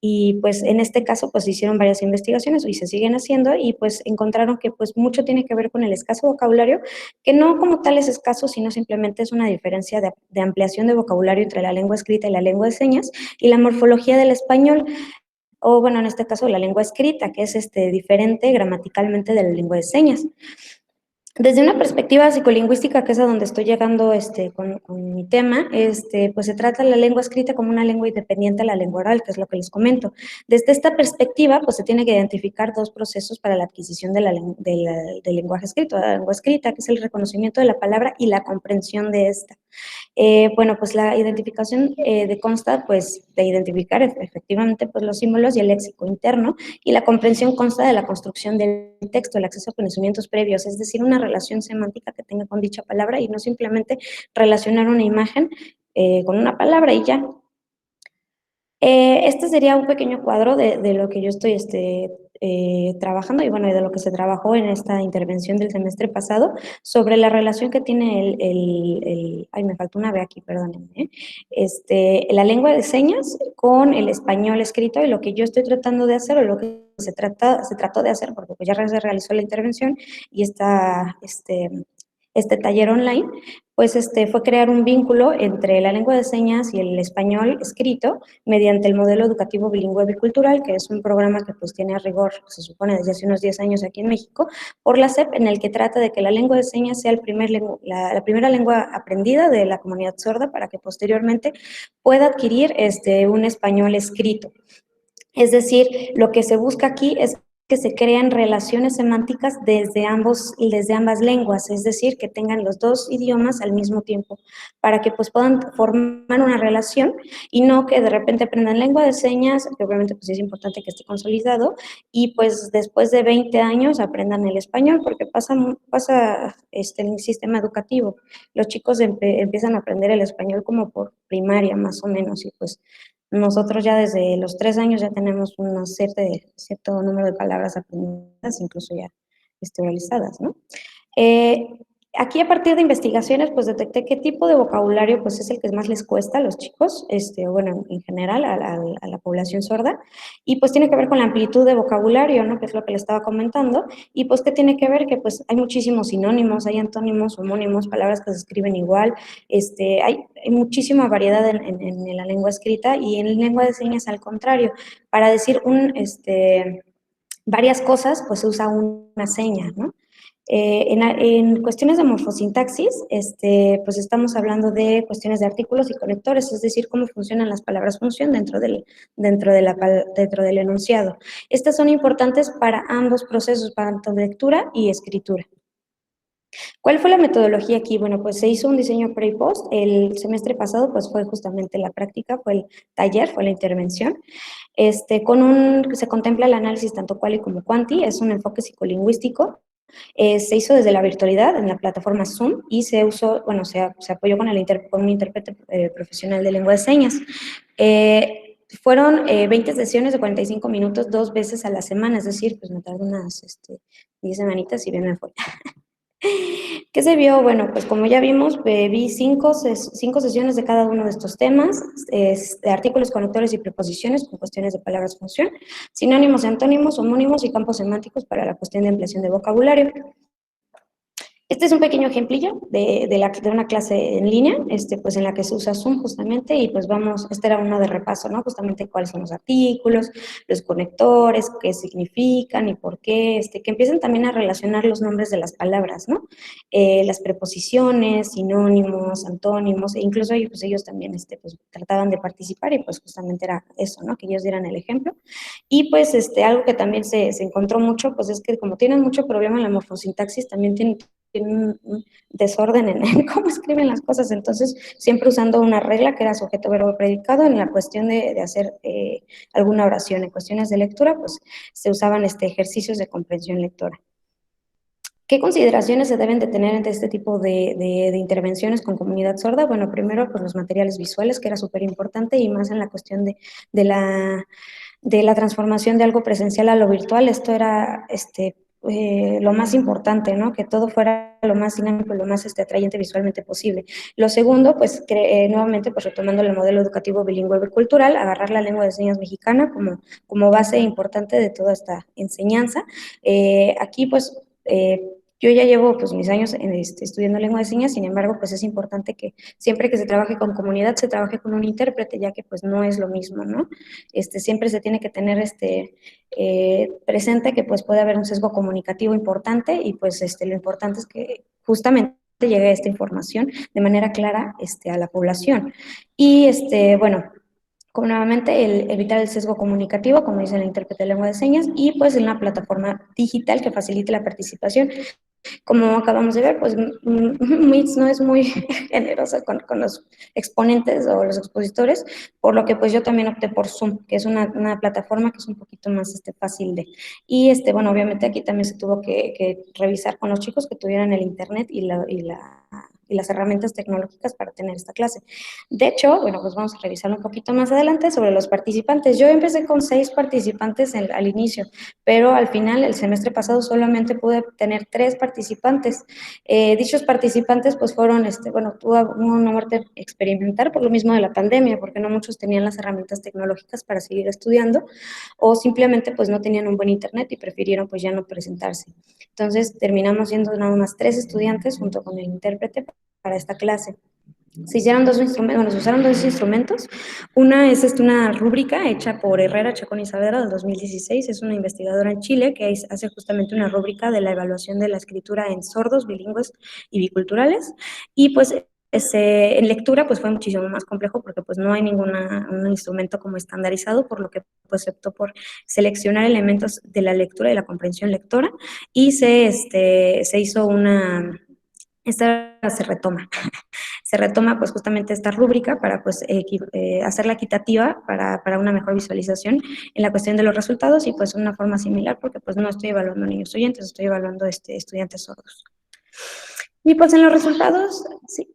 y pues en este caso pues hicieron varias investigaciones y se siguen haciendo y pues encontraron que pues mucho tiene que ver con el escaso vocabulario, que no como tal es escaso, sino simplemente es una diferencia de ampliación de vocabulario entre la lengua escrita y la lengua de señas y la morfología del español, o bueno, en este caso la lengua escrita, que es diferente gramaticalmente de la lengua de señas. Desde una perspectiva psicolingüística, que es a donde estoy llegando con mi tema, pues se trata la lengua escrita como una lengua independiente a la lengua oral, que es lo que les comento. Desde esta perspectiva, pues se tiene que identificar dos procesos para la adquisición del lenguaje escrito, la lengua escrita, que es el reconocimiento de la palabra y la comprensión de esta. Bueno, pues la identificación consta pues de identificar efectivamente pues los símbolos y el léxico interno y la comprensión consta de la construcción del texto, el acceso a conocimientos previos, es decir, una relación semántica que tenga con dicha palabra y no simplemente relacionar una imagen con una palabra y ya. Este sería un pequeño cuadro de lo que yo estoy trabajando, y bueno, y de lo que se trabajó en esta intervención del semestre pasado, sobre la relación que tiene ay, me faltó una B aquí, perdónenme, la lengua de señas con el español escrito, y lo que yo estoy tratando de hacer, o lo que se trató de hacer, porque pues ya se realizó la intervención, y este taller online, pues fue crear un vínculo entre la lengua de señas y el español escrito mediante el modelo educativo bilingüe bicultural, que es un programa que pues tiene a rigor, se supone desde hace unos 10 años aquí en México, por la SEP, en el que trata de que la lengua de señas sea la primera lengua aprendida de la comunidad sorda, para que posteriormente pueda adquirir un español escrito. Es decir, lo que se busca aquí es que se crean relaciones semánticas desde ambas lenguas, es decir, que tengan los dos idiomas al mismo tiempo, para que pues puedan formar una relación, y no que de repente aprendan lengua de señas, que obviamente pues es importante que esté consolidado, y pues después de 20 años aprendan el español, porque pasa en el sistema educativo. Los chicos empiezan a aprender el español como por primaria, más o menos, y pues nosotros ya desde los 3 años ya tenemos cierto número de palabras aprendidas, incluso ya oralizadas, ¿no? Eh, Aquí, a partir de investigaciones, pues detecté qué tipo de vocabulario pues es el que más les cuesta a los chicos, bueno, en general a la población sorda, y pues tiene que ver con la amplitud de vocabulario, ¿no? Que es lo que le estaba comentando, y pues que tiene que ver que pues hay muchísimos sinónimos, hay antónimos, homónimos, palabras que se escriben igual, hay muchísima variedad en la lengua escrita, y en lengua de señas al contrario. Para decir varias cosas, pues se usa una seña, ¿no? En cuestiones de morfosintaxis, pues estamos hablando de cuestiones de artículos y conectores, es decir, cómo funcionan las palabras función dentro del enunciado. Estas son importantes para ambos procesos, tanto lectura y escritura. ¿Cuál fue la metodología aquí? Bueno, pues se hizo un diseño pre y post. El semestre pasado, pues fue justamente la práctica, fue el taller, fue la intervención. Se contempla el análisis tanto quali como quanti, es un enfoque psicolingüístico. Se hizo desde la virtualidad en la plataforma Zoom, y se usó, bueno, se apoyó con un intérprete profesional de lengua de señas. Fueron 20 sesiones de 45 minutos 2 veces a la semana, es decir, pues me tardé unas 10 semanitas y bien me fue. ¿Qué se vio? Bueno, pues como ya vimos, vi 5 sesiones de cada uno de estos temas, de artículos, conectores y preposiciones con cuestiones de palabras función, sinónimos, antónimos, homónimos y campos semánticos para la cuestión de ampliación de vocabulario. Este es un pequeño ejemplillo de una clase en línea, pues en la que se usa Zoom justamente, y pues era uno de repaso, ¿no? Justamente cuáles son los artículos, los conectores, qué significan y por qué, que empiecen también a relacionar los nombres de las palabras, ¿no? Las preposiciones, sinónimos, antónimos, e incluso pues ellos también, pues trataban de participar, y pues justamente era eso, ¿no? Que ellos dieran el ejemplo. Y pues algo que también se encontró mucho, pues es que como tienen mucho problema en la morfosintaxis, también tienen un desorden en cómo escriben las cosas, entonces siempre usando una regla que era sujeto, verbo, predicado. En la cuestión de hacer alguna oración, en cuestiones de lectura, pues se usaban ejercicios de comprensión lectora. ¿Qué consideraciones se deben de tener ante este tipo de intervenciones con comunidad sorda? Bueno, primero, pues los materiales visuales, que era súper importante, y más en la cuestión de la transformación de algo presencial a lo virtual. Esto era lo más importante, ¿no? Que todo fuera lo más dinámico, lo más atrayente visualmente posible. Lo segundo, pues nuevamente, pues retomando el modelo educativo bilingüe bicultural, agarrar la lengua de señas mexicana como base importante de toda esta enseñanza. Aquí, pues, yo ya llevo pues mis años estudiando lengua de señas, sin embargo, pues es importante que siempre que se trabaje con comunidad, se trabaje con un intérprete, ya que pues no es lo mismo, ¿no? Siempre se tiene que tener presente que pues puede haber un sesgo comunicativo importante, y pues lo importante es que justamente llegue esta información de manera clara a la población. Y bueno, como nuevamente evitar el sesgo comunicativo, como dice el intérprete de lengua de señas, y pues en una plataforma digital que facilite la participación. Como acabamos de ver, pues MITS no es muy generosa con los exponentes o los expositores, por lo que pues yo también opté por Zoom, que es una plataforma que es un poquito más fácil de. Y bueno, obviamente aquí también se tuvo que revisar con los chicos que tuvieran el internet y la las herramientas tecnológicas para tener esta clase. De hecho, bueno, pues vamos a revisarlo un poquito más adelante sobre los participantes. Yo empecé con 6 participantes al inicio, pero al final, el semestre pasado, solamente pude tener 3 participantes. Dichos participantes, pues fueron, bueno, tuvo una muerte experimental por lo mismo de la pandemia, porque no muchos tenían las herramientas tecnológicas para seguir estudiando, o simplemente pues no tenían un buen internet y prefirieron pues ya no presentarse. Entonces terminamos siendo nada más 3 estudiantes junto con el intérprete para esta clase. Se hicieron 2 instrumentos, bueno, se usaron 2 instrumentos. Una es una rúbrica hecha por Herrera, Chacón y Saavedra del 2016. Es una investigadora en Chile que hace justamente una rúbrica de la evaluación de la escritura en sordos, bilingües y biculturales. Y pues en lectura pues fue muchísimo más complejo porque pues no hay un instrumento como estandarizado, por lo que pues se optó por seleccionar elementos de la lectura y la comprensión lectora y se hizo esta se retoma. Se retoma pues justamente esta rúbrica para pues hacerla equitativa para una mejor visualización en la cuestión de los resultados y pues una forma similar porque pues no estoy evaluando niños oyentes, estoy evaluando estudiantes sordos. Y pues en los resultados, sí.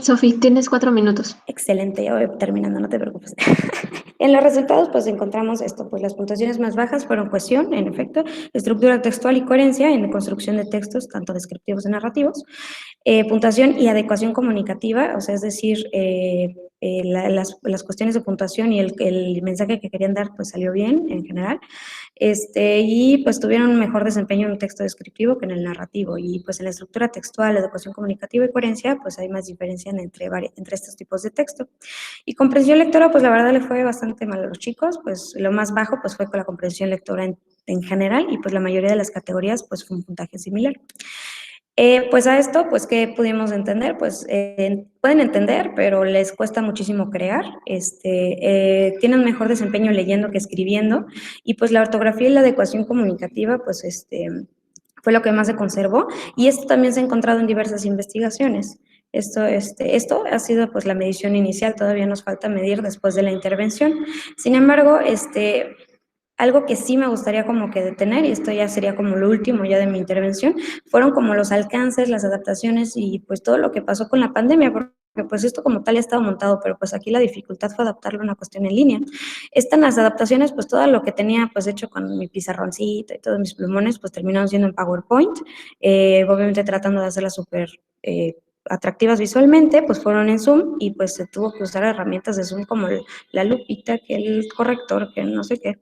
Sofi, tienes 4 minutos. Excelente, ya voy terminando, no te preocupes. En los resultados, pues encontramos esto, pues las puntuaciones más bajas fueron cohesión, en efecto, estructura textual y coherencia en la construcción de textos, tanto descriptivos y narrativos, puntuación y adecuación comunicativa, o sea, es decir, las cuestiones de puntuación y el mensaje que querían dar, pues salió bien en general, y pues tuvieron un mejor desempeño en un texto descriptivo que en el narrativo, y pues en la estructura textual, educación comunicativa y coherencia, pues hay más diferencia entre estos tipos de texto. Y comprensión lectora, pues la verdad le fue bastante mal a los chicos, pues lo más bajo pues fue con la comprensión lectora en general, y pues la mayoría de las categorías pues fue un puntaje similar. Pues a esto, pues, ¿qué pudimos entender? Pues pueden entender, pero les cuesta muchísimo crear, tienen mejor desempeño leyendo que escribiendo, y pues la ortografía y la adecuación comunicativa, pues fue lo que más se conservó, y esto también se ha encontrado en diversas investigaciones. Esto ha sido pues la medición inicial, todavía nos falta medir después de la intervención. Sin embargo, algo que sí me gustaría como que detener, y esto ya sería como lo último ya de mi intervención, fueron como los alcances, las adaptaciones y pues todo lo que pasó con la pandemia, porque pues esto como tal ya estaba montado, pero pues aquí la dificultad fue adaptarlo a una cuestión en línea. En las adaptaciones, pues todo lo que tenía pues hecho con mi pizarroncito y todos mis plumones, pues terminaron siendo en PowerPoint, obviamente tratando de hacerla súper atractivas visualmente, pues fueron en Zoom y pues se tuvo que usar herramientas de Zoom como la lupita, que el corrector, que no sé qué.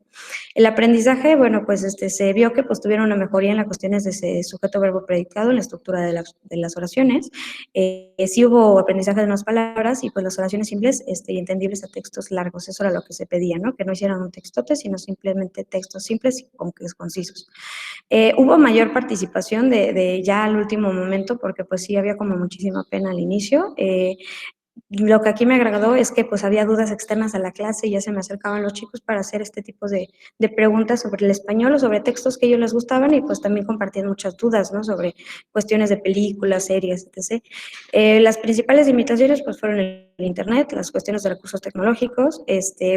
El aprendizaje, bueno, pues se vio que pues tuvieron una mejoría en las cuestiones de ese sujeto verbo predicado, en la estructura de las oraciones. Sí hubo aprendizaje de unas palabras y pues las oraciones simples y entendibles a textos largos, eso era lo que se pedía, ¿no? Que no hicieran un textote, sino simplemente textos simples y concisos. Hubo mayor participación de ya al último momento, porque pues sí había como muchísima pena al inicio. Lo que aquí me agradó es que pues había dudas externas a la clase y ya se me acercaban los chicos para hacer este tipo de preguntas sobre el español o sobre textos que a ellos les gustaban, y pues también compartían muchas dudas, ¿no? Sobre cuestiones de películas, series, etc. Las principales limitaciones pues fueron el internet, las cuestiones de recursos tecnológicos,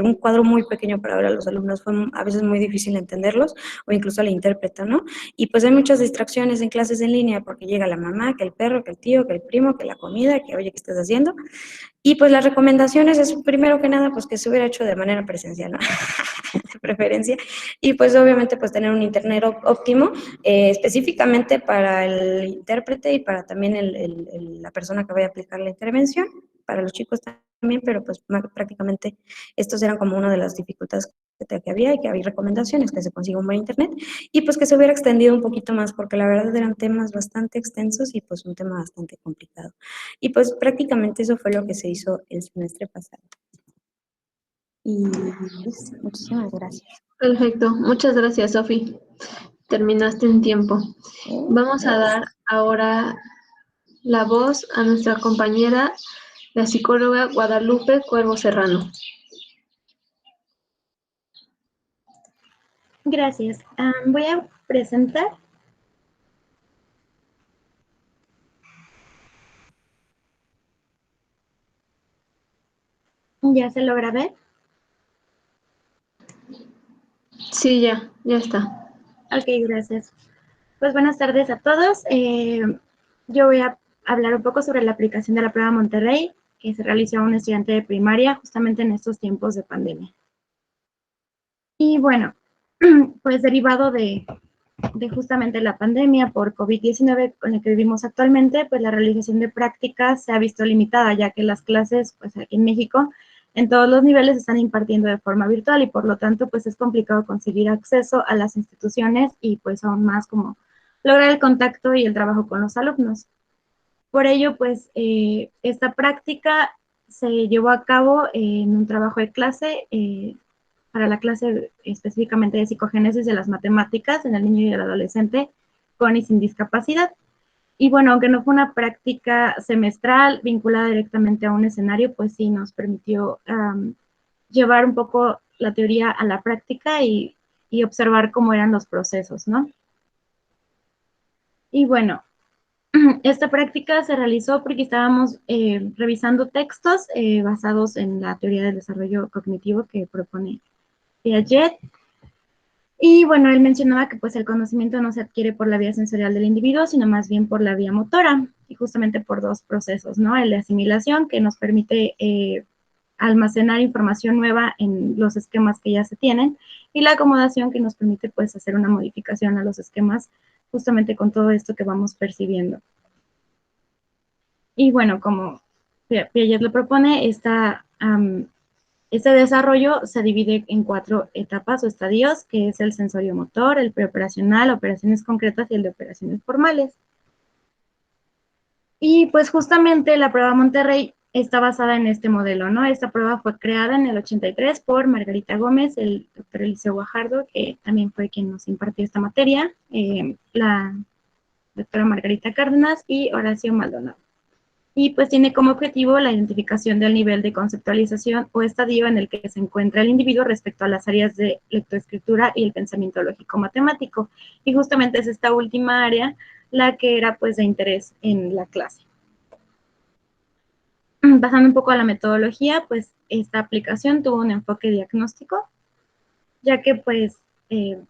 un cuadro muy pequeño para ver a los alumnos, fue a veces muy difícil entenderlos o incluso al intérprete, ¿no? Y pues hay muchas distracciones en clases en línea porque llega la mamá, que el perro, que el tío, que el primo, que la comida, que oye, ¿qué estás haciendo? Y pues las recomendaciones es, primero que nada, pues que se hubiera hecho de manera presencial, ¿no? De preferencia. Y pues obviamente pues tener un internet óptimo, específicamente para el intérprete y para también la persona que vaya a aplicar la intervención, para los chicos también, pero pues prácticamente estos eran como una de las dificultades que había, y que había recomendaciones, que se consiga un buen internet, y pues que se hubiera extendido un poquito más, porque la verdad eran temas bastante extensos y pues un tema bastante complicado. Y pues prácticamente eso fue lo que se hizo el semestre pasado. Y pues, muchísimas gracias. Perfecto, muchas gracias, Sofi. Terminaste en tiempo. Vamos a dar ahora la voz a nuestra compañera, la psicóloga Guadalupe Cuervo Serrano. Gracias. Voy a presentar. ¿Ya se logra ver? Sí, ya está. Ok, gracias. Pues buenas tardes a todos. Yo voy a hablar un poco sobre la aplicación de la prueba Monterrey, que se realizó a un estudiante de primaria justamente en estos tiempos de pandemia. Y bueno, pues derivado de justamente la pandemia por COVID-19 con la que vivimos actualmente, pues la realización de prácticas se ha visto limitada, ya que las clases, pues aquí en México, en todos los niveles se están impartiendo de forma virtual y por lo tanto, pues es complicado conseguir acceso a las instituciones y pues aún más como lograr el contacto y el trabajo con los alumnos. Por ello, pues esta práctica se llevó a cabo en un trabajo de clase, para la clase específicamente de psicogénesis de las matemáticas en el niño y el adolescente con y sin discapacidad. Y bueno, aunque no fue una práctica semestral vinculada directamente a un escenario, pues sí nos permitió llevar un poco la teoría a la práctica y observar cómo eran los procesos, ¿no? Y bueno, esta práctica se realizó porque estábamos revisando textos basados en la teoría del desarrollo cognitivo que propone Piaget. Y bueno, él mencionaba que pues el conocimiento no se adquiere por la vía sensorial del individuo, sino más bien por la vía motora, y justamente por dos procesos, ¿no? El de asimilación, que nos permite almacenar información nueva en los esquemas que ya se tienen, y la acomodación, que nos permite pues hacer una modificación a los esquemas justamente con todo esto que vamos percibiendo. Y bueno, como Piaget lo propone, este desarrollo se divide en 4 etapas o estadios, que es el sensorio-motor, el preoperacional, operaciones concretas y el de operaciones formales. Y pues justamente la prueba Monterrey está basada en este modelo, ¿no? Esta prueba fue creada en el 83 por Margarita Gómez, el doctor Eliseo Guajardo, que también fue quien nos impartió esta materia, la doctora Margarita Cárdenas y Horacio Maldonado. Y pues tiene como objetivo la identificación del nivel de conceptualización o estadio en el que se encuentra el individuo respecto a las áreas de lectoescritura y el pensamiento lógico-matemático. Y justamente es esta última área la que era pues de interés en la clase. Pasando un poco a la metodología, pues esta aplicación tuvo un enfoque diagnóstico, ya que pues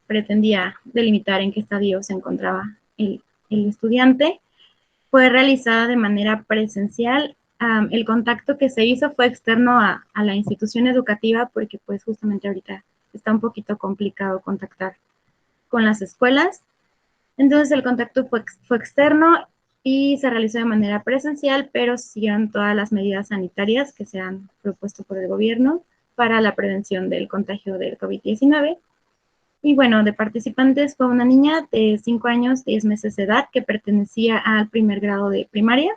pretendía delimitar en qué estadio se encontraba el estudiante. Fue realizada de manera presencial. El contacto que se hizo fue externo a la institución educativa porque pues justamente ahorita está un poquito complicado contactar con las escuelas. Entonces el contacto fue externo y se realizó de manera presencial, pero siguieron todas las medidas sanitarias que se han propuesto por el gobierno para la prevención del contagio del COVID-19. Y bueno, de participantes fue una niña de 5 años, 10 meses de edad, que pertenecía al primer grado de primaria.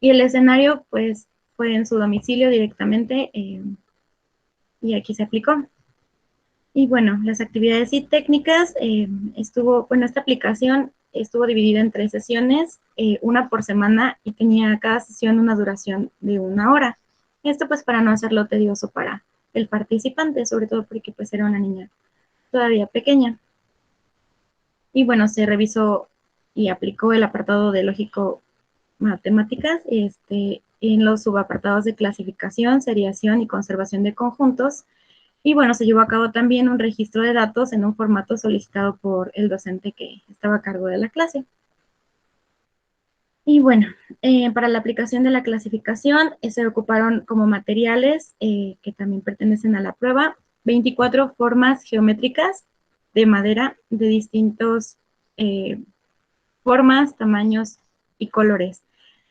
Y el escenario, pues, fue en su domicilio directamente, y aquí se aplicó. Y bueno, las actividades y técnicas, esta aplicación estuvo dividida en 3 sesiones, una por semana, y tenía cada sesión una duración de 1 hora. Esto pues para no hacerlo tedioso para el participante, sobre todo porque pues era una niña todavía pequeña. Y bueno, se revisó y aplicó el apartado de lógico matemáticas en los subapartados de clasificación, seriación y conservación de conjuntos. Y bueno, se llevó a cabo también un registro de datos en un formato solicitado por el docente que estaba a cargo de la clase. Y bueno, para la aplicación de la clasificación se ocuparon como materiales que también pertenecen a la prueba 24 formas geométricas de madera de distintos formas, tamaños y colores.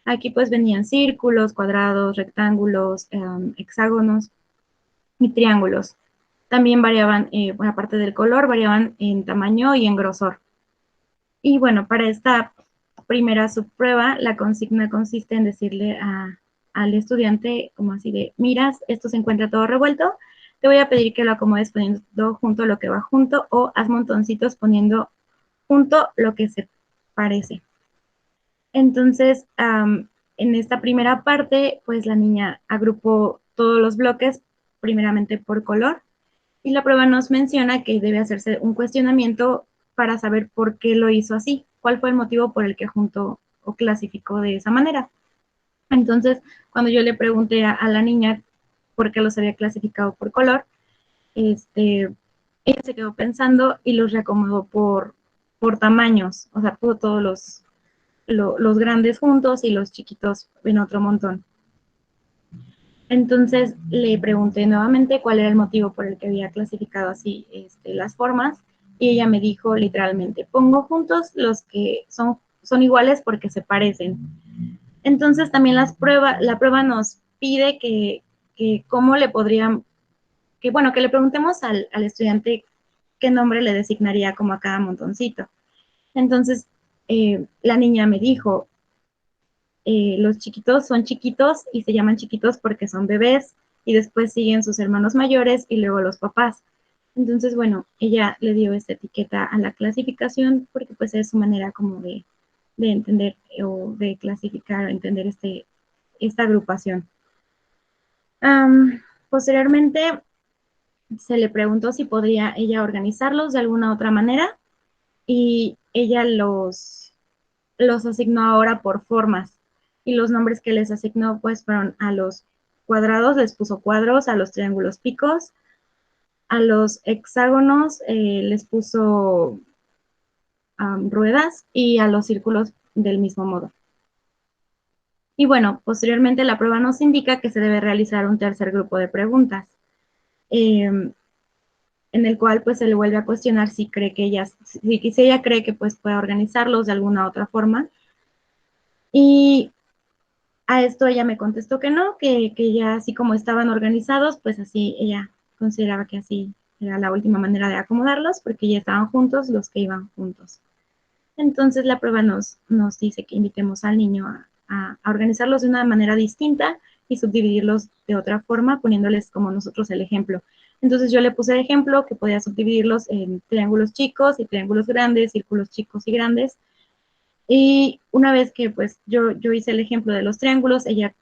Aquí pues venían círculos, cuadrados, rectángulos, hexágonos y triángulos. También variaban, buena parte del color, variaban en tamaño y en grosor. Y bueno, para esta primera subprueba, la consigna consiste en decirle al estudiante como así de, miras, esto se encuentra todo revuelto, te voy a pedir que lo acomodes poniendo junto lo que va junto o haz montoncitos poniendo junto lo que se parece. Entonces, en esta primera parte, pues la niña agrupó todos los bloques, primeramente por color, y la prueba nos menciona que debe hacerse un cuestionamiento para saber por qué lo hizo así, cuál fue el motivo por el que juntó o clasificó de esa manera. Entonces, cuando yo le pregunté a la niña por qué los había clasificado por color, ella se quedó pensando y los reacomodó por tamaños, o sea, puso todos los grandes juntos y los chiquitos en otro montón. Entonces le pregunté nuevamente cuál era el motivo por el que había clasificado así las formas, y ella me dijo literalmente, pongo juntos los que son iguales porque se parecen. Entonces también la prueba nos pide que cómo le podrían, que le preguntemos al estudiante qué nombre le designaría como a cada montoncito. Entonces la niña me dijo, los chiquitos son chiquitos y se llaman chiquitos porque son bebés, y después siguen sus hermanos mayores y luego los papás. Entonces, bueno, ella le dio esta etiqueta a la clasificación porque pues es su manera como de entender o de clasificar o entender esta agrupación. Posteriormente se le preguntó si podría ella organizarlos de alguna otra manera, y ella los asignó ahora por formas, y los nombres que les asignó pues fueron: a los cuadrados les puso cuadros, a los triángulos picos, a los hexágonos les puso ruedas, y a los círculos del mismo modo. Y bueno, posteriormente la prueba nos indica que se debe realizar un tercer grupo de preguntas, en el cual pues se le vuelve a cuestionar si cree que si ella cree que pues puede organizarlos de alguna otra forma. Y a esto ella me contestó que no, que ya así como estaban organizados, pues así ella consideraba que así era la última manera de acomodarlos, porque ya estaban juntos los que iban juntos. Entonces la prueba nos dice que invitemos al niño a organizarlos de una manera distinta y subdividirlos de otra forma, poniéndoles como nosotros el ejemplo. Entonces yo le puse de ejemplo que podía subdividirlos en triángulos chicos y triángulos grandes, círculos chicos y grandes. Y una vez que pues yo hice el ejemplo de los triángulos, ella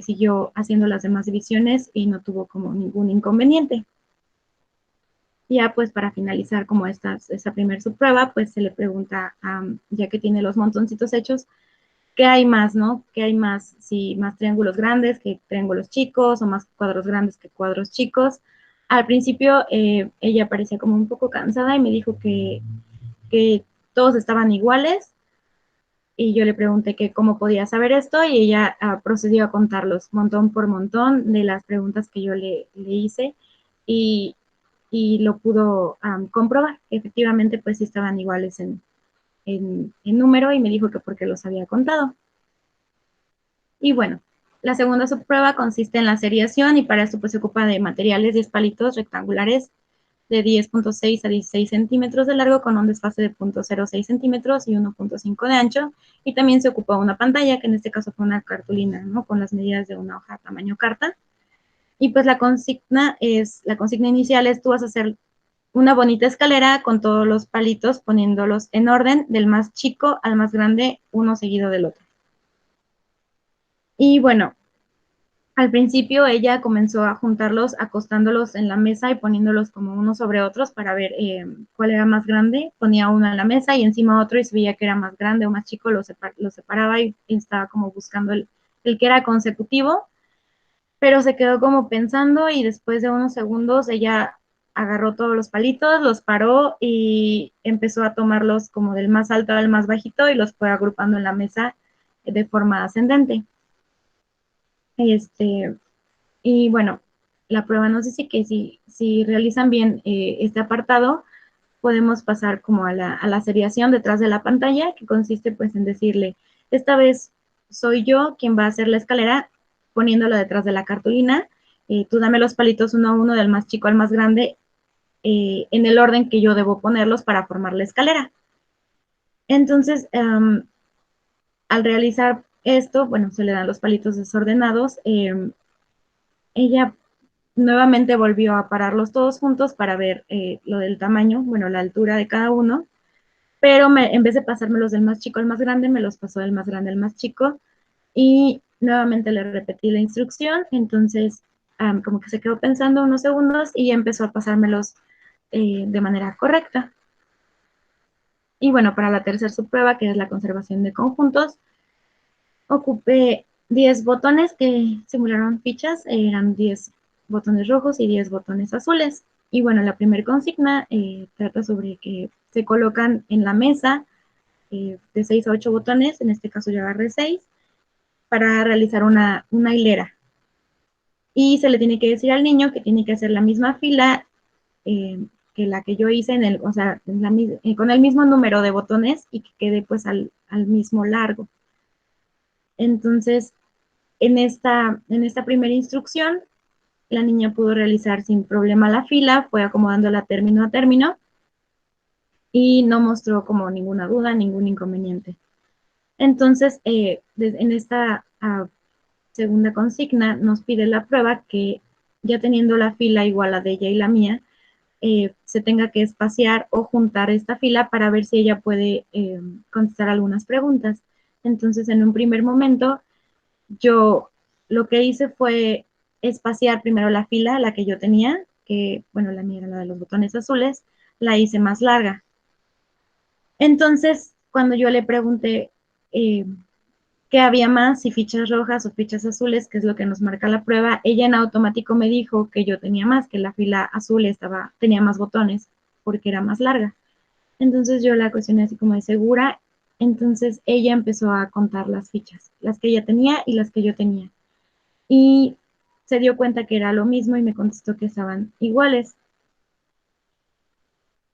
siguió haciendo las demás divisiones y no tuvo como ningún inconveniente. Ya pues para finalizar como esa primer subprueba, pues se le pregunta, ya que tiene los montoncitos hechos, ¿qué hay más, no? ¿Qué hay más? Si más triángulos grandes que triángulos chicos, o más cuadros grandes que cuadros chicos. Al principio ella parecía como un poco cansada y me dijo que todos estaban iguales, y yo le pregunté que cómo podía saber esto, y ella procedió a contarlos montón por montón de las preguntas que yo le hice, y lo pudo comprobar. Efectivamente, pues sí estaban iguales en número, y me dijo que porque los había contado. Y bueno, la segunda subprueba consiste en la seriación, y para esto pues se ocupa de materiales 10 palitos rectangulares de 10.6 a 16 centímetros de largo, con un desfase de 0.06 centímetros y 1.5 de ancho, y también se ocupa una pantalla, que en este caso fue una cartulina, ¿no? Con las medidas de una hoja tamaño carta. Y pues la consigna inicial es: tú vas a hacer una bonita escalera con todos los palitos, poniéndolos en orden del más chico al más grande, uno seguido del otro. Y bueno, al principio ella comenzó a juntarlos acostándolos en la mesa y poniéndolos como unos sobre otros para ver cuál era más grande. Ponía uno en la mesa y encima otro, y si veía que era más grande o más chico, lo separaba, y estaba como buscando el que era consecutivo. Pero se quedó como pensando, y después de unos segundos ella agarró todos los palitos, los paró y empezó a tomarlos como del más alto al más bajito, y los fue agrupando en la mesa de forma ascendente. Y bueno, la prueba nos dice que si realizan bien este apartado, podemos pasar como a la seriación detrás de la pantalla, que consiste pues en decirle: esta vez soy yo quien va a hacer la escalera, poniéndolo detrás de la cartulina. Tú dame los palitos uno a uno del más chico al más grande, en el orden que yo debo ponerlos para formar la escalera. Entonces, al realizar esto, bueno, se le dan los palitos desordenados. Ella nuevamente volvió a pararlos todos juntos para ver lo del tamaño, bueno, la altura de cada uno, pero en vez de pasármelos del más chico al más grande, me los pasó del más grande al más chico, y nuevamente le repetí la instrucción. Entonces como que se quedó pensando unos segundos y empezó a pasármelos de manera correcta. Y bueno, para la tercera subprueba, que es la conservación de conjuntos, ocupé 10 botones que simularon fichas, eran 10 botones rojos y 10 botones azules. Y bueno, la primera consigna trata sobre que se colocan en la mesa de 6 a 8 botones, en este caso yo agarré 6, para realizar una hilera. Y se le tiene que decir al niño que tiene que hacer la misma fila que la que yo hice, o sea, con el mismo número de botones y que quede pues al mismo largo. Entonces, en esta primera instrucción, la niña pudo realizar sin problema la fila, fue acomodándola término a término y no mostró como ninguna duda, ningún inconveniente. Entonces, en esta segunda consigna nos pide la prueba que ya teniendo la fila igual a de ella y la mía, se tenga que espaciar o juntar esta fila para ver si ella puede contestar algunas preguntas. Entonces, en un primer momento, yo lo que hice fue espaciar primero la fila, la que yo tenía, que, bueno, la mía era la de los botones azules, la hice más larga. Entonces, cuando yo le pregunté qué había más, si fichas rojas o fichas azules, que es lo que nos marca la prueba, ella en automático me dijo que yo tenía más, que la fila azul tenía más botones, porque era más larga. Entonces yo la cuestioné así como de segura, entonces ella empezó a contar las fichas, las que ella tenía y las que yo tenía. Y se dio cuenta que era lo mismo y me contestó que estaban iguales.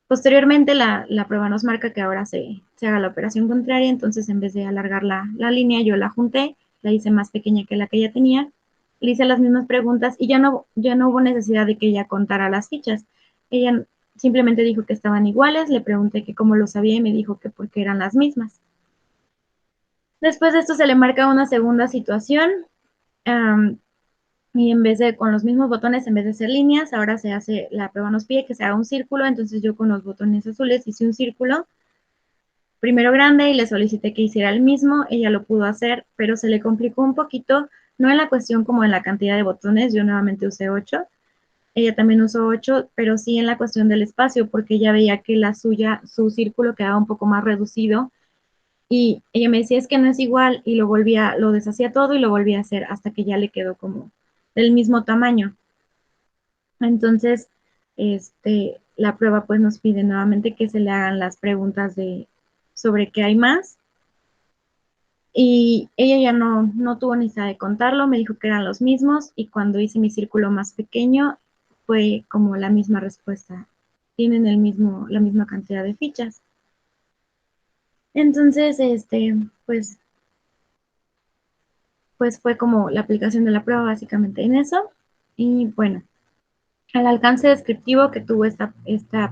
Posteriormente, la prueba nos marca que ahora se haga la operación contraria, entonces en vez de alargar la línea, yo la junté, la hice más pequeña que la que ella tenía, le hice las mismas preguntas y ya no hubo necesidad de que ella contara las fichas. Ella simplemente dijo que estaban iguales, le pregunté que cómo lo sabía y me dijo que porque eran las mismas. Después de esto se le marca una segunda situación, y en vez de, con los mismos botones, en vez de hacer líneas, ahora la prueba nos pide que se haga un círculo, entonces yo con los botones azules hice un círculo, primero grande, y le solicité que hiciera el mismo, ella lo pudo hacer, pero se le complicó un poquito, no en la cuestión como en la cantidad de botones, yo nuevamente usé 8, ella también usó 8, pero sí en la cuestión del espacio, porque ella veía que su círculo quedaba un poco más reducido, y ella me decía, es que no es igual, y lo deshacía todo y lo volvía a hacer hasta que ya le quedó como del mismo tamaño. Entonces, la prueba pues nos pide nuevamente que se le hagan las preguntas sobre qué hay más. Y ella ya no tuvo necesidad de contarlo, me dijo que eran los mismos y cuando hice mi círculo más pequeño fue como la misma respuesta. Tienen la misma cantidad de fichas. Entonces, pues fue como la aplicación de la prueba básicamente en eso. Y bueno, el alcance descriptivo que tuvo esta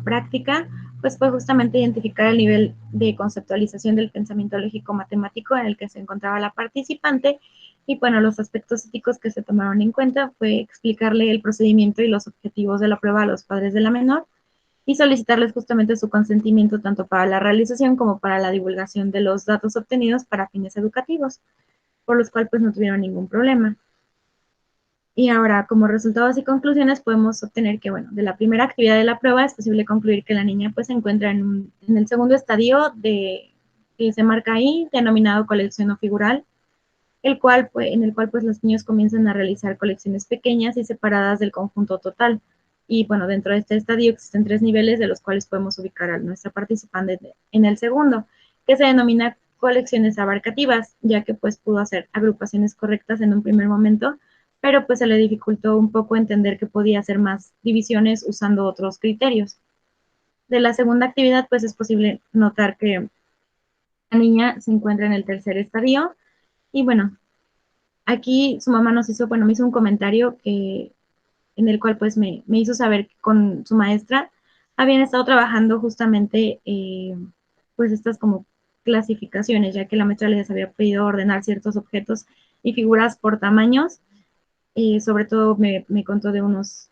práctica, pues fue justamente identificar el nivel de conceptualización del pensamiento lógico-matemático en el que se encontraba la participante y, bueno, los aspectos éticos que se tomaron en cuenta fue explicarle el procedimiento y los objetivos de la prueba a los padres de la menor y solicitarles justamente su consentimiento tanto para la realización como para la divulgación de los datos obtenidos para fines educativos, por los cuales pues no tuvieron ningún problema. Y ahora, como resultados y conclusiones, podemos obtener que, bueno, de la primera actividad de la prueba es posible concluir que la niña pues se encuentra en el segundo estadio que se marca ahí, denominado colección o figural, en el cual pues los niños comienzan a realizar colecciones pequeñas y separadas del conjunto total. Y bueno, dentro de este estadio existen 3 niveles de los cuales podemos ubicar a nuestra participante en el segundo, que se denomina colecciones abarcativas, ya que pues pudo hacer agrupaciones correctas en un primer momento, pero pues se le dificultó un poco entender que podía hacer más divisiones usando otros criterios. De la segunda actividad, pues es posible notar que la niña se encuentra en el tercer estadio, y bueno, aquí su mamá me hizo un comentario en el cual pues me hizo saber que con su maestra habían estado trabajando justamente pues estas como clasificaciones, ya que la maestra les había pedido ordenar ciertos objetos y figuras por tamaños. Sobre todo me contó de unos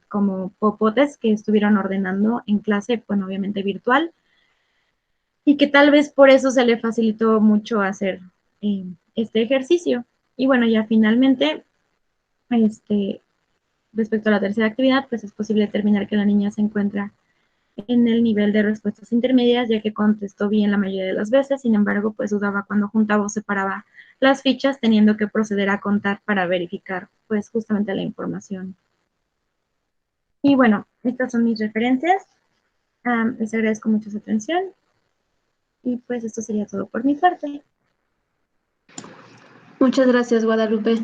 como popotes que estuvieron ordenando en clase, bueno, obviamente virtual, y que tal vez por eso se le facilitó mucho hacer este ejercicio. Y bueno, ya finalmente, respecto a la tercera actividad, pues es posible determinar que la niña se encuentra en el nivel de respuestas intermedias, ya que contestó bien la mayoría de las veces, sin embargo, pues dudaba cuando juntaba o separaba las fichas, teniendo que proceder a contar para verificar, pues justamente la información. Y bueno, estas son mis referencias. Les agradezco mucho su atención. Y pues esto sería todo por mi parte. Muchas gracias, Guadalupe.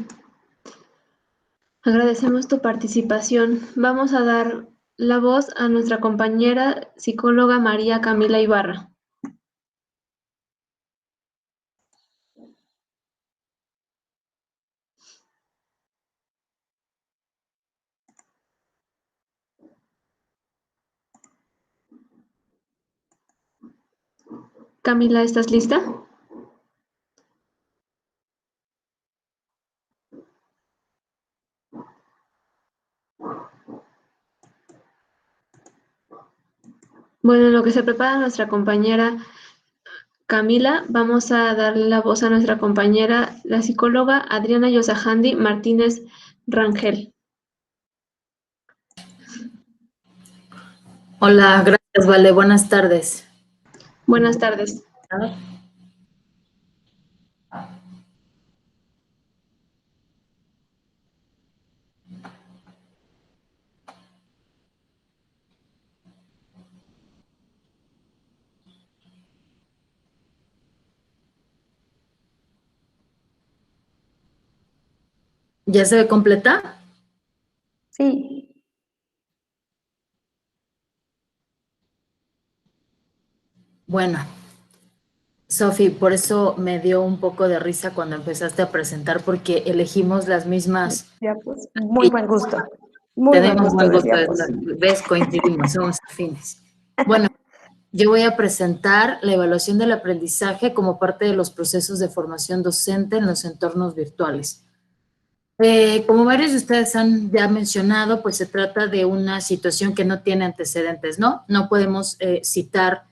Agradecemos tu participación. Vamos a dar la voz a nuestra compañera psicóloga María Camila Ibarra. Camila, ¿estás lista? Bueno, en lo que se prepara nuestra compañera Camila, vamos a darle la voz a nuestra compañera, la psicóloga Adriana Yosajandi Martínez Rangel. Hola, gracias, Vale. Buenas tardes. Buenas tardes. ¿Ya se ve completa? Sí. Bueno, Sofi, por eso me dio un poco de risa cuando empezaste a presentar, porque elegimos las mismas. Ya pues, muy buen gusto. Muy buen Tenemos gusto, buen gusto, decía, pues. ves, coincidimos, somos afines. Bueno, yo voy a presentar la evaluación del aprendizaje como parte de los procesos de formación docente en los entornos virtuales. Como varios de ustedes han ya mencionado, pues se trata de una situación que no tiene antecedentes, ¿no? No podemos citar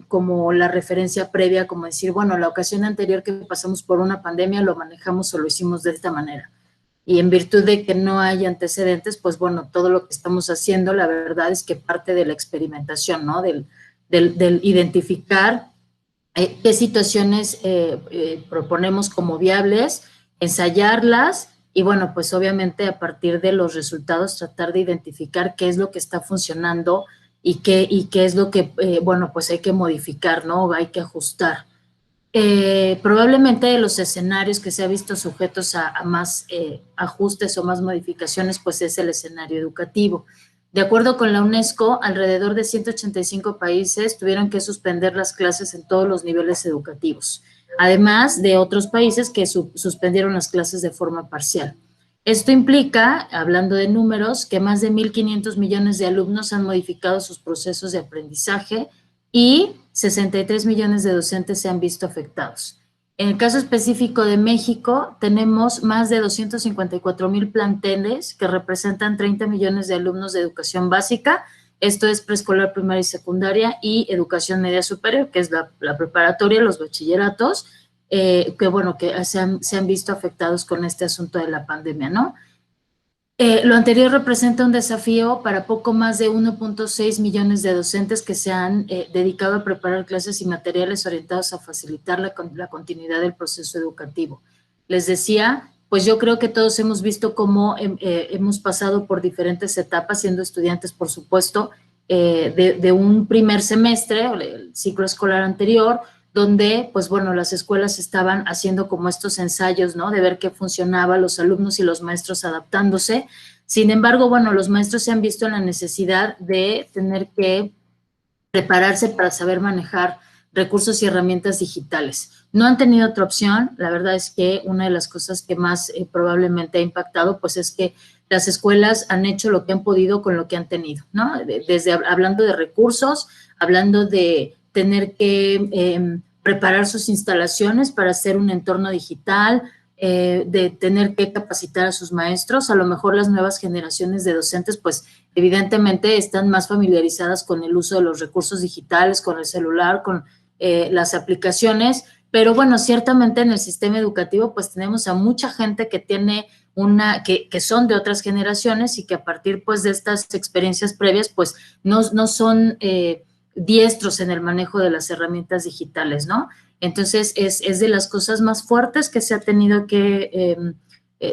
como la referencia previa, como decir, bueno, la ocasión anterior que pasamos por una pandemia lo manejamos o lo hicimos de esta manera. Y en virtud de que no hay antecedentes, pues bueno, todo lo que estamos haciendo, la verdad es que parte de la experimentación, ¿no? Del identificar qué situaciones proponemos como viables, ensayarlas y bueno, pues obviamente a partir de los resultados tratar de identificar qué es lo que está funcionando y qué es lo que, bueno, pues hay que modificar, ¿no? Hay que ajustar. Probablemente de los escenarios que se ha visto sujetos a más ajustes o más modificaciones, pues es el escenario educativo. De acuerdo con la UNESCO, alrededor de 185 países tuvieron que suspender las clases en todos los niveles educativos, además de otros países que suspendieron las clases de forma parcial. Esto implica, hablando de números, que más de 1.500 millones de alumnos han modificado sus procesos de aprendizaje y 63 millones de docentes se han visto afectados. En el caso específico de México, tenemos más de 254,000 planteles que representan 30 millones de alumnos de educación básica, esto es preescolar, primaria y secundaria, y educación media superior, que es la preparatoria, los bachilleratos, que bueno, que se han visto afectados con este asunto de la pandemia, ¿no? Lo anterior representa un desafío para poco más de 1.6 millones de docentes que se han dedicado a preparar clases y materiales orientados a facilitar la continuidad del proceso educativo. Les decía, pues yo creo que todos hemos visto cómo hemos pasado por diferentes etapas, siendo estudiantes, por supuesto, de un primer semestre, o el ciclo escolar anterior, donde, pues bueno, las escuelas estaban haciendo como estos ensayos, ¿no? De ver qué funcionaba, los alumnos y los maestros adaptándose. Sin embargo, bueno, los maestros se han visto en la necesidad de tener que prepararse para saber manejar recursos y herramientas digitales. No han tenido otra opción. La verdad es que una de las cosas que más probablemente ha impactado, pues es que las escuelas han hecho lo que han podido con lo que han tenido, ¿no? Desde hablando de recursos, hablando de tener que preparar sus instalaciones para hacer un entorno digital, de tener que capacitar a sus maestros. A lo mejor las nuevas generaciones de docentes, pues evidentemente están más familiarizadas con el uso de los recursos digitales, con el celular, con las aplicaciones, pero bueno, ciertamente en el sistema educativo pues tenemos a mucha gente que tiene que son de otras generaciones y que a partir pues de estas experiencias previas pues no son diestros en el manejo de las herramientas digitales, ¿no? Entonces es de las cosas más fuertes que se ha tenido que,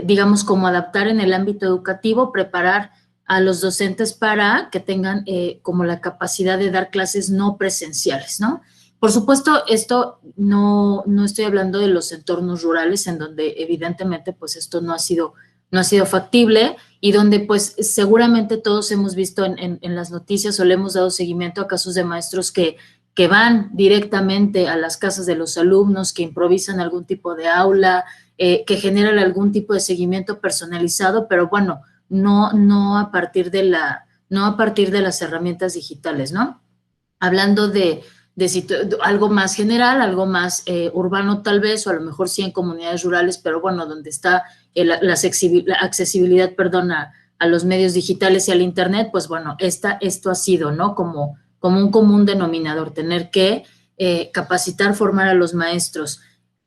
digamos, como adaptar en el ámbito educativo, preparar a los docentes para que tengan como la capacidad de dar clases no presenciales, ¿no? Por supuesto, esto no estoy hablando de los entornos rurales, en donde evidentemente pues esto no ha sido factible, y donde pues seguramente todos hemos visto en las noticias o le hemos dado seguimiento a casos de maestros que van directamente a las casas de los alumnos, que improvisan algún tipo de aula, que generan algún tipo de seguimiento personalizado, pero bueno, no a partir de las herramientas digitales, ¿no? Hablando de algo más general, algo más urbano tal vez, o a lo mejor sí en comunidades rurales, pero bueno, donde está la accesibilidad, perdón, a los medios digitales y al internet, pues bueno, esto ha sido, ¿no? Como un común denominador, tener que capacitar, formar a los maestros.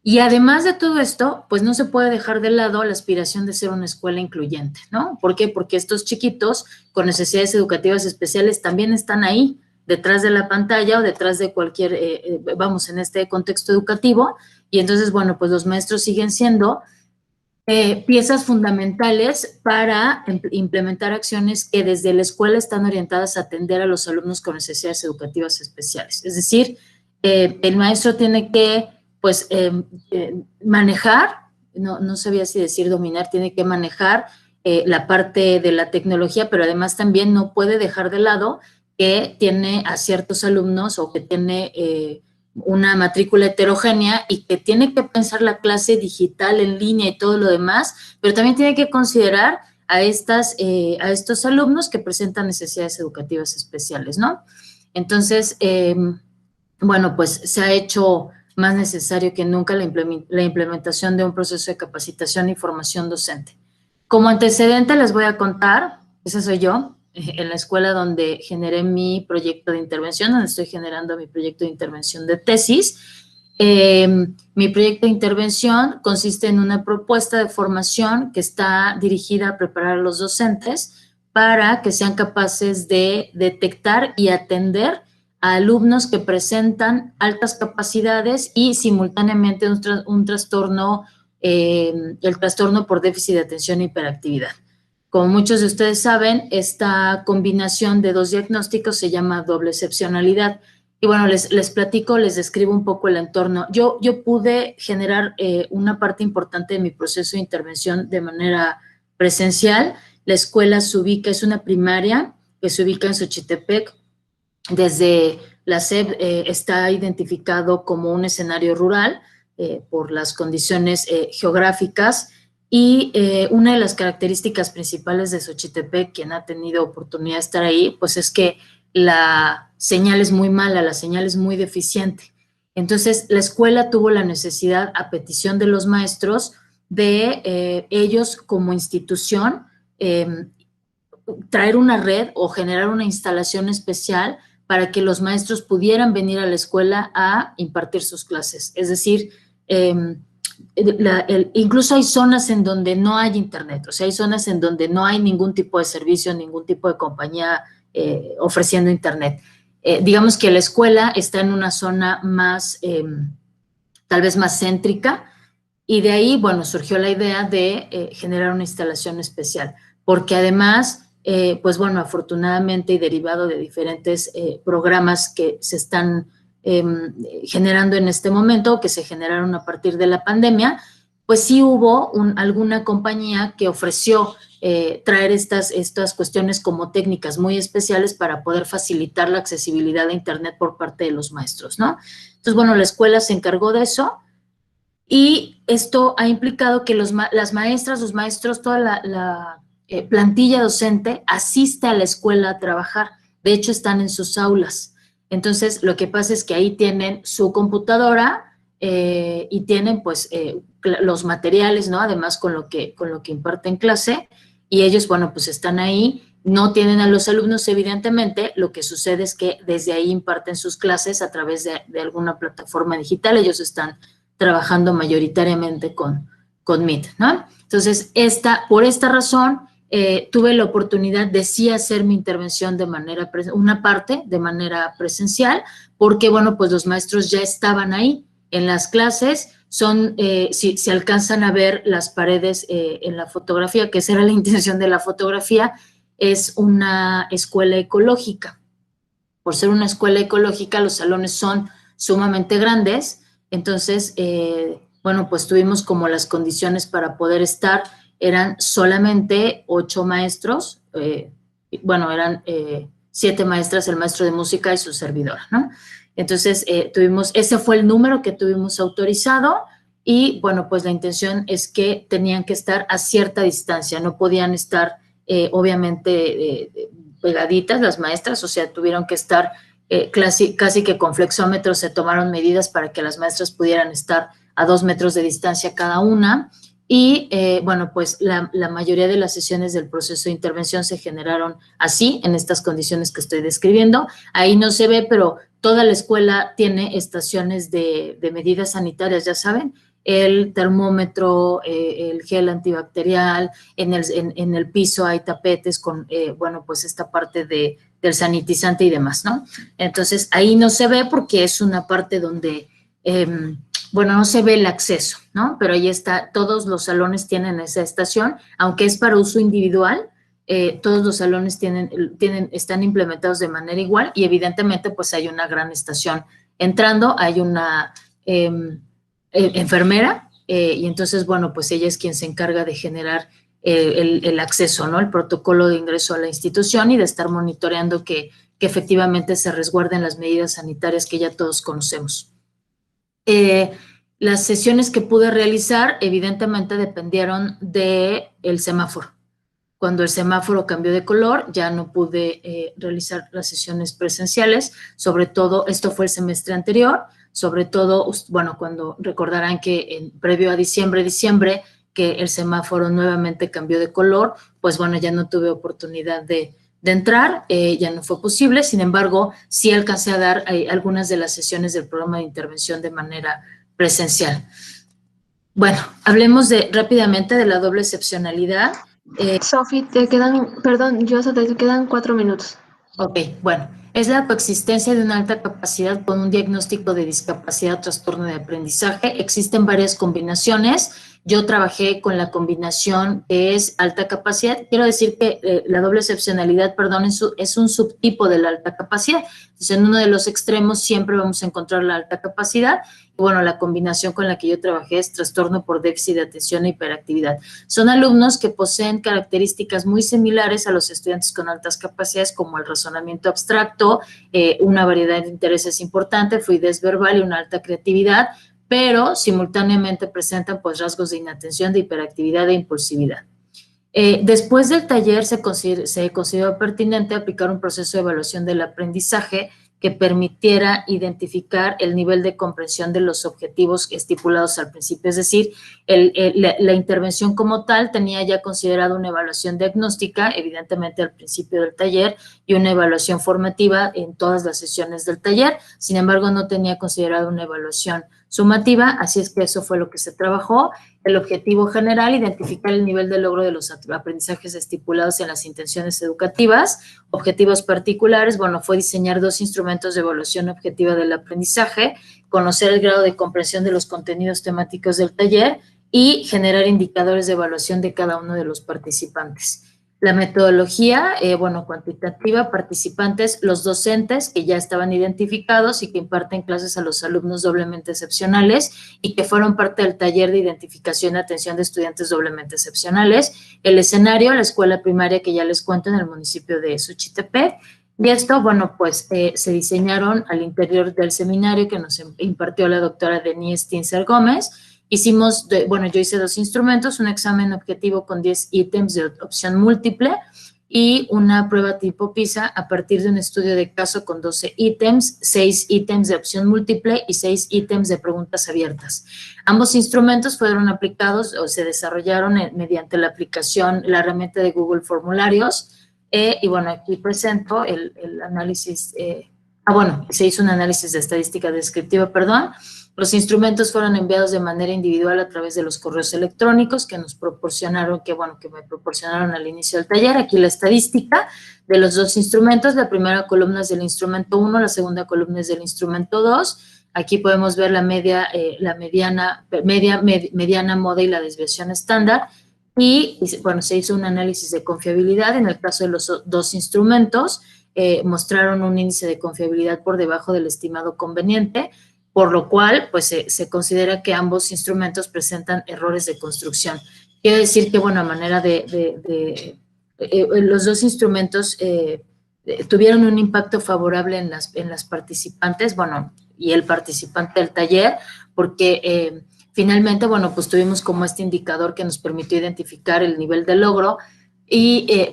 Y además de todo esto, pues no se puede dejar de lado la aspiración de ser una escuela incluyente, ¿no? ¿Por qué? Porque estos chiquitos con necesidades educativas especiales también están ahí, detrás de la pantalla o detrás de cualquier, vamos, en este contexto educativo, y entonces, bueno, pues los maestros siguen siendo piezas fundamentales para implementar acciones que desde la escuela están orientadas a atender a los alumnos con necesidades educativas especiales. Es decir, el maestro tiene que, pues, manejar, no sabía si decir dominar, tiene que manejar la parte de la tecnología, pero además también no puede dejar de lado que tiene a ciertos alumnos o que tiene una matrícula heterogénea y que tiene que pensar la clase digital en línea y todo lo demás, pero también tiene que considerar a estos alumnos que presentan necesidades educativas especiales, ¿no? Entonces, bueno, pues se ha hecho más necesario que nunca la implementación de un proceso de capacitación y formación docente. Como antecedente les voy a contar, esa soy yo, en la escuela donde generé mi proyecto de intervención, donde estoy generando mi proyecto de intervención de tesis. Mi proyecto de intervención consiste en una propuesta de formación que está dirigida a preparar a los docentes para que sean capaces de detectar y atender a alumnos que presentan altas capacidades y simultáneamente un trastorno, el trastorno por déficit de atención e hiperactividad. Como muchos de ustedes saben, esta combinación de dos diagnósticos se llama doble excepcionalidad. Y bueno, les platico, les describo un poco el entorno. Yo pude generar una parte importante de mi proceso de intervención de manera presencial. La escuela se ubica, es una primaria que se ubica en Xochitepec. Desde la SEP está identificado como un escenario rural por las condiciones geográficas. Y una de las características principales de Xochitepec, quien ha tenido oportunidad de estar ahí, pues es que la señal es muy mala, la señal es muy deficiente. Entonces, la escuela tuvo la necesidad, a petición de los maestros, de ellos como institución, traer una red o generar una instalación especial para que los maestros pudieran venir a la escuela a impartir sus clases. Es decir, incluso hay zonas en donde no hay internet, o sea, hay zonas en donde no hay ningún tipo de servicio, ningún tipo de compañía ofreciendo internet. Digamos que la escuela está en una zona más, tal vez más céntrica, y de ahí, bueno, surgió la idea de generar una instalación especial, porque además, pues bueno, afortunadamente y derivado de diferentes programas que se están generando en este momento, que se generaron a partir de la pandemia, pues sí hubo alguna compañía que ofreció traer estas cuestiones como técnicas muy especiales para poder facilitar la accesibilidad a internet por parte de los maestros, ¿no? Entonces, bueno, la escuela se encargó de eso y esto ha implicado que las maestras, los maestros, toda la plantilla docente asiste a la escuela a trabajar. De hecho, están en sus aulas. Entonces, lo que pasa es que ahí tienen su computadora y tienen, pues, los materiales, ¿no? Además, con lo que imparten clase, y ellos, bueno, pues están ahí, no tienen a los alumnos, evidentemente. Lo que sucede es que desde ahí imparten sus clases a través de alguna plataforma digital. Ellos están trabajando mayoritariamente con Meet, ¿no? Entonces, por esta razón, tuve la oportunidad de sí hacer mi intervención una parte de manera presencial, porque, bueno, pues los maestros ya estaban ahí en las clases. Si se alcanzan a ver las paredes en la fotografía, que esa era la intención de la fotografía, es una escuela ecológica. Por ser una escuela ecológica, los salones son sumamente grandes. Entonces, bueno, pues tuvimos como las condiciones para poder estar, eran solamente 8 maestros, bueno, eran 7 maestras, el maestro de música y su servidora, ¿no? Entonces, ese fue el número que tuvimos autorizado y, bueno, pues la intención es que tenían que estar a cierta distancia, no podían estar, obviamente, pegaditas las maestras, o sea, tuvieron que estar casi que con flexómetros se tomaron medidas para que las maestras pudieran estar a 2 metros de distancia cada una. Y, bueno, pues la mayoría de las sesiones del proceso de intervención se generaron así, en estas condiciones que estoy describiendo. Ahí no se ve, pero toda la escuela tiene estaciones de medidas sanitarias, ya saben, el termómetro, el gel antibacterial, en el piso hay tapetes con, bueno, pues esta parte del sanitizante y demás, ¿no? Entonces, ahí no se ve porque es una parte donde, bueno, no se ve el acceso, ¿no? Pero ahí está, todos los salones tienen esa estación, aunque es para uso individual, todos los salones están implementados de manera igual y evidentemente pues hay una gran estación entrando, hay una enfermera y entonces, bueno, pues ella es quien se encarga de generar el acceso, ¿no? El protocolo de ingreso a la institución y de estar monitoreando que efectivamente se resguarden las medidas sanitarias que ya todos conocemos. Las sesiones que pude realizar evidentemente dependieron del semáforo. Cuando el semáforo cambió de color, ya no pude realizar las sesiones presenciales, sobre todo, esto fue el semestre anterior, sobre todo, bueno, cuando recordarán que previo a diciembre, que el semáforo nuevamente cambió de color, pues bueno, ya no tuve oportunidad de entrar, ya no fue posible, sin embargo, sí alcancé a dar algunas de las sesiones del programa de intervención de manera presencial. Bueno, hablemos rápidamente de la doble excepcionalidad. Sofi, te quedan 4 minutos. Ok, bueno, es la coexistencia de una alta capacidad con un diagnóstico de discapacidad o trastorno de aprendizaje. Existen varias combinaciones. Yo trabajé con la combinación que es alta capacidad. Quiero decir que la doble excepcionalidad, perdón, es un subtipo de la alta capacidad. Entonces, en uno de los extremos siempre vamos a encontrar la alta capacidad. Y bueno, la combinación con la que yo trabajé es trastorno por déficit de atención e hiperactividad. Son alumnos que poseen características muy similares a los estudiantes con altas capacidades, como el razonamiento abstracto, una variedad de intereses importante, fluidez verbal y una alta creatividad, pero simultáneamente presentan pues rasgos de inatención, de hiperactividad e impulsividad. Después del taller se consideró pertinente aplicar un proceso de evaluación del aprendizaje que permitiera identificar el nivel de comprensión de los objetivos estipulados al principio. Es decir, la intervención como tal tenía ya considerado una evaluación diagnóstica, evidentemente al principio del taller, y una evaluación formativa en todas las sesiones del taller. Sin embargo, no tenía considerado una evaluación sumativa, así es que eso fue lo que se trabajó. El objetivo general, identificar el nivel de logro de los aprendizajes estipulados en las intenciones educativas. Objetivos particulares, bueno, fue diseñar 2 instrumentos de evaluación objetiva del aprendizaje, conocer el grado de comprensión de los contenidos temáticos del taller y generar indicadores de evaluación de cada uno de los participantes. La metodología, bueno, cuantitativa, participantes, los docentes que ya estaban identificados y que imparten clases a los alumnos doblemente excepcionales y que fueron parte del taller de identificación y atención de estudiantes doblemente excepcionales. El escenario, la escuela primaria que ya les cuento en el municipio de Xochitepec. Y esto, bueno, pues se diseñaron al interior del seminario que nos impartió la doctora Denise Tinser Gómez. Hicimos, bueno, yo hice 2 instrumentos, un examen objetivo con 10 ítems de opción múltiple y una prueba tipo PISA a partir de un estudio de caso con 12 ítems, 6 ítems de opción múltiple y 6 ítems de preguntas abiertas. Ambos instrumentos fueron aplicados o se desarrollaron mediante la aplicación, la herramienta de Google Formularios. Y bueno, aquí presento el análisis, bueno, se hizo un análisis de estadística descriptiva, perdón. Los instrumentos fueron enviados de manera individual a través de los correos electrónicos que nos proporcionaron, que me proporcionaron al inicio del taller. Aquí la estadística de los 2 instrumentos. La primera columna es del instrumento 1, la segunda columna es del instrumento 2. Aquí podemos ver la mediana moda y la desviación estándar. Y bueno, se hizo un análisis de confiabilidad. En el caso de los 2 instrumentos, mostraron un índice de confiabilidad por debajo del estimado conveniente. por lo cual pues se considera que ambos instrumentos presentan errores de construcción. Quiere decir que, bueno, a manera los dos instrumentos tuvieron un impacto favorable en las participantes, bueno, y el participante del taller, porque finalmente, bueno, pues tuvimos como este indicador que nos permitió identificar el nivel de logro.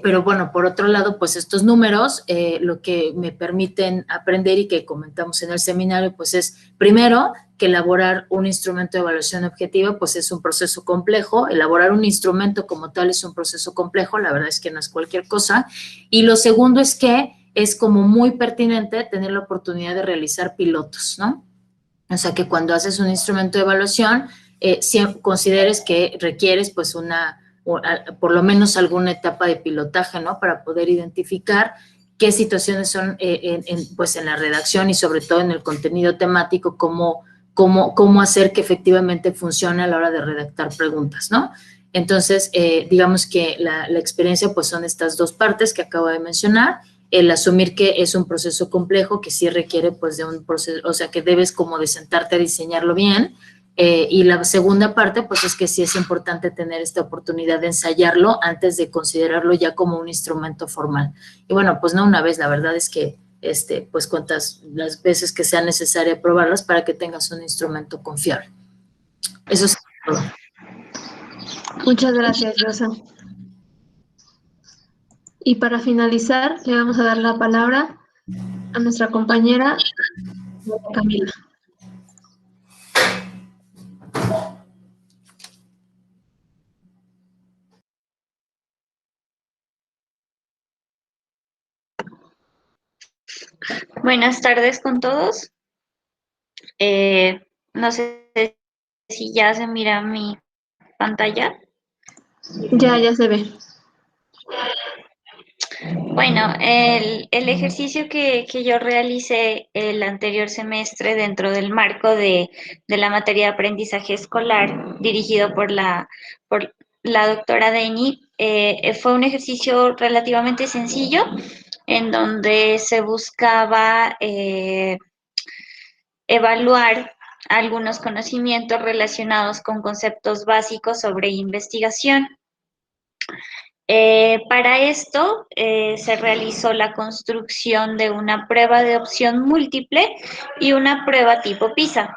Pero bueno, por otro lado, pues estos números lo que me permiten aprender y que comentamos en el seminario, pues es primero que elaborar un instrumento de evaluación objetiva, pues es un proceso complejo. Elaborar un instrumento como tal es un proceso complejo, la verdad es que no es cualquier cosa. Y lo segundo es que es como muy pertinente tener la oportunidad de realizar pilotos, ¿no? O sea, que cuando haces un instrumento de evaluación, siempre consideres que requieres pues por lo menos alguna etapa de pilotaje, ¿no? Para poder identificar qué situaciones son pues en la redacción y sobre todo en el contenido temático, cómo hacer que efectivamente funcione a la hora de redactar preguntas, ¿no? Entonces, digamos que la experiencia pues son estas dos partes que acabo de mencionar. El asumir que es un proceso complejo, que sí requiere pues de un proceso, o sea, que debes como de sentarte a diseñarlo bien. Y la segunda parte, pues es que sí es importante tener esta oportunidad de ensayarlo antes de considerarlo ya como un instrumento formal. Y bueno, pues no una vez, la verdad es que pues cuantas las veces que sea necesaria probarlas para que tengas un instrumento confiable. Eso es todo. Muchas gracias, Rosa. Y para finalizar, le vamos a dar la palabra a nuestra compañera Camila. Buenas tardes con todos. No sé si ya se mira mi pantalla. Ya se ve. Bueno, el ejercicio que yo realicé el anterior semestre dentro del marco de la materia de aprendizaje escolar dirigido por la doctora Deni, fue un ejercicio relativamente sencillo en donde se buscaba evaluar algunos conocimientos relacionados con conceptos básicos sobre investigación. Para esto se realizó la construcción de una prueba de opción múltiple y una prueba tipo PISA.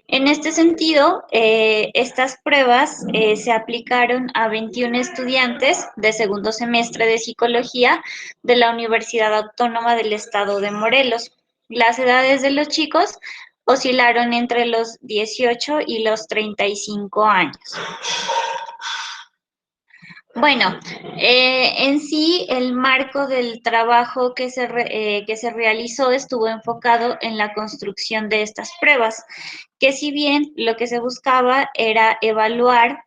En este sentido, estas pruebas se aplicaron a 21 estudiantes de segundo semestre de psicología de la Universidad Autónoma del Estado de Morelos. Las edades de los chicos oscilaron entre los 18 y los 35 años. Bueno, en sí el marco del trabajo que se realizó estuvo enfocado en la construcción de estas pruebas, que si bien lo que se buscaba era evaluar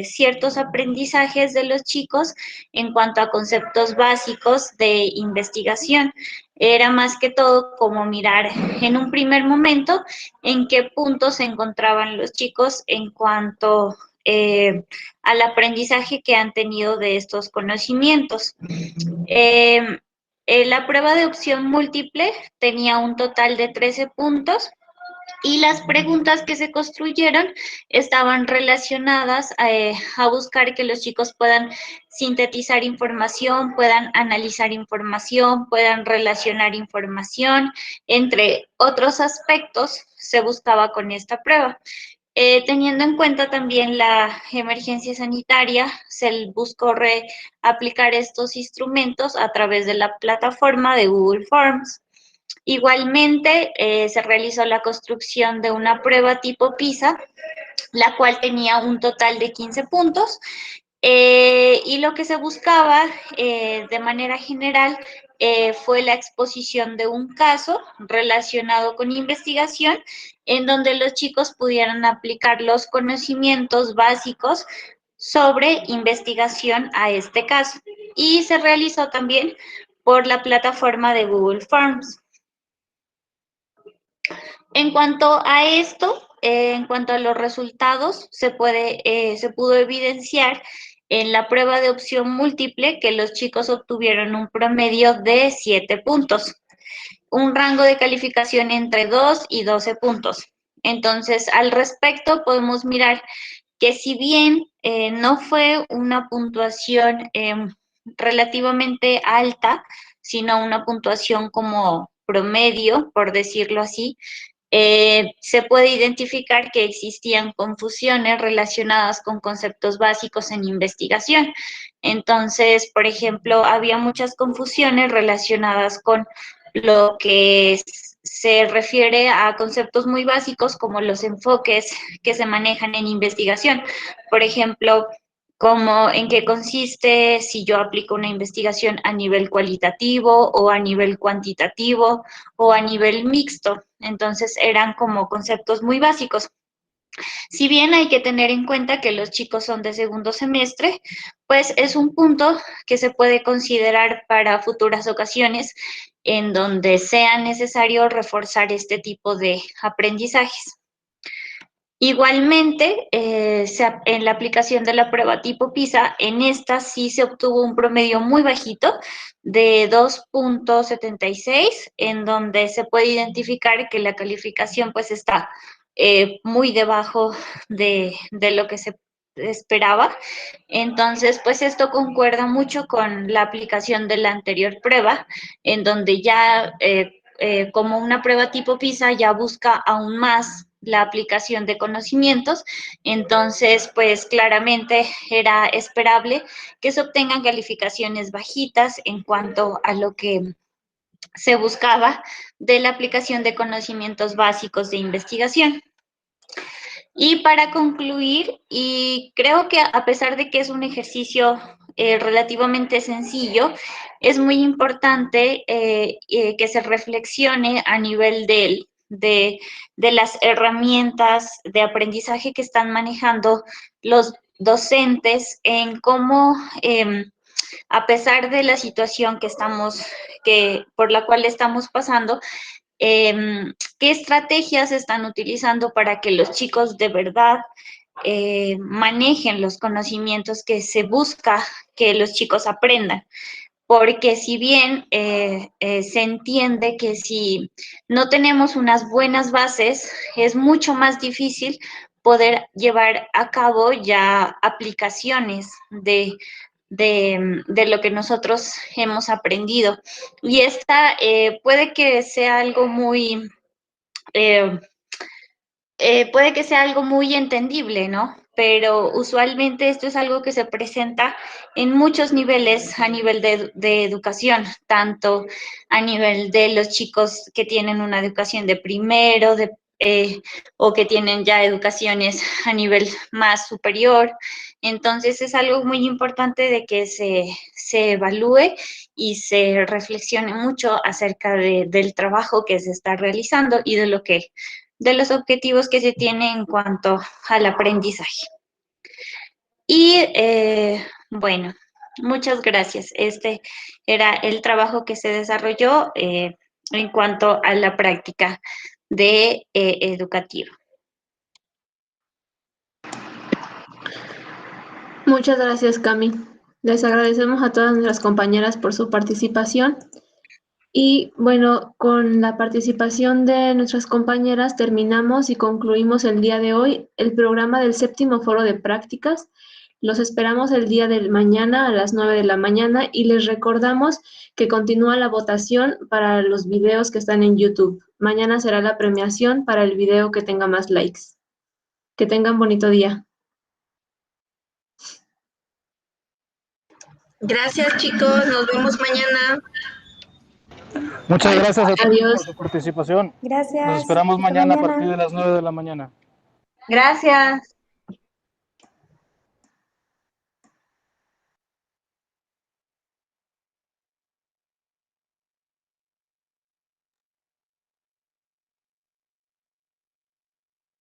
ciertos aprendizajes de los chicos en cuanto a conceptos básicos de investigación, era más que todo como mirar en un primer momento en qué puntos se encontraban los chicos en cuanto al aprendizaje que han tenido de estos conocimientos. La prueba de opción múltiple tenía un total de 13 puntos y las preguntas que se construyeron estaban relacionadas a buscar que los chicos puedan sintetizar información, puedan analizar información, puedan relacionar información, entre otros aspectos se buscaba con esta prueba. Teniendo en cuenta también la emergencia sanitaria, se buscó aplicar estos instrumentos a través de la plataforma de Google Forms. Igualmente, se realizó la construcción de una prueba tipo PISA, la cual tenía un total de 15 puntos. Y lo que se buscaba de manera general fue la exposición de un caso relacionado con investigación en donde los chicos pudieran aplicar los conocimientos básicos sobre investigación a este caso. Y se realizó también por la plataforma de Google Forms. En cuanto a esto, en cuanto a los resultados, se pudo evidenciar en la prueba de opción múltiple que los chicos obtuvieron un promedio de 7 puntos. un rango de calificación entre 2 y 12 puntos. Entonces, al respecto, podemos mirar que si bien no fue una puntuación relativamente alta, sino una puntuación como promedio, por decirlo así, se puede identificar que existían confusiones relacionadas con conceptos básicos en investigación. Entonces, por ejemplo, había muchas confusiones relacionadas con lo que se refiere a conceptos muy básicos como los enfoques que se manejan en investigación. Por ejemplo, como en qué consiste si yo aplico una investigación a nivel cualitativo o a nivel cuantitativo o a nivel mixto. Entonces eran como conceptos muy básicos. Si bien hay que tener en cuenta que los chicos son de segundo semestre, pues es un punto que se puede considerar para futuras ocasiones en donde sea necesario reforzar este tipo de aprendizajes. Igualmente, en la aplicación de la prueba tipo PISA, en esta sí se obtuvo un promedio muy bajito de 2.76, en donde se puede identificar que la calificación pues está muy debajo de lo que se esperaba. Entonces, pues esto concuerda mucho con la aplicación de la anterior prueba, en donde ya como una prueba tipo PISA ya busca aún más la aplicación de conocimientos, entonces pues claramente era esperable que se obtengan calificaciones bajitas en cuanto a lo que se buscaba de la aplicación de conocimientos básicos de investigación. Y para concluir, y creo que a pesar de que es un ejercicio relativamente sencillo, es muy importante que se reflexione a nivel de las herramientas de aprendizaje que están manejando los docentes en cómo, a pesar de la situación por la cual estamos pasando, qué estrategias están utilizando para que los chicos de verdad manejen los conocimientos que se busca que los chicos aprendan. Porque si bien se entiende que si no tenemos unas buenas bases, es mucho más difícil poder llevar a cabo ya aplicaciones de lo que nosotros hemos aprendido. Y esta puede que sea algo muy, puede que sea algo muy entendible, ¿no? Pero usualmente esto es algo que se presenta en muchos niveles a nivel de educación, tanto a nivel de los chicos que tienen una educación de primero, o que tienen ya educaciones a nivel más superior. Entonces es algo muy importante de que se evalúe y se reflexione mucho acerca del trabajo que se está realizando y de los objetivos que se tienen en cuanto al aprendizaje. Y bueno, muchas gracias. Este era el trabajo que se desarrolló en cuanto a la práctica de educativa. Muchas gracias, Cami. Les agradecemos a todas nuestras compañeras por su participación. Y bueno, con la participación de nuestras compañeras terminamos y concluimos el día de hoy el programa del 7º Foro de Prácticas. Los esperamos el día de mañana a las 9 de la mañana y les recordamos que continúa la votación para los videos que están en YouTube. Mañana será la premiación para el video que tenga más likes. Que tengan bonito día. Gracias, chicos. Nos vemos mañana. Muchas gracias a todos Adiós. por su participación. Gracias. Nos esperamos Hasta mañana a partir de las 9 de la mañana. Gracias.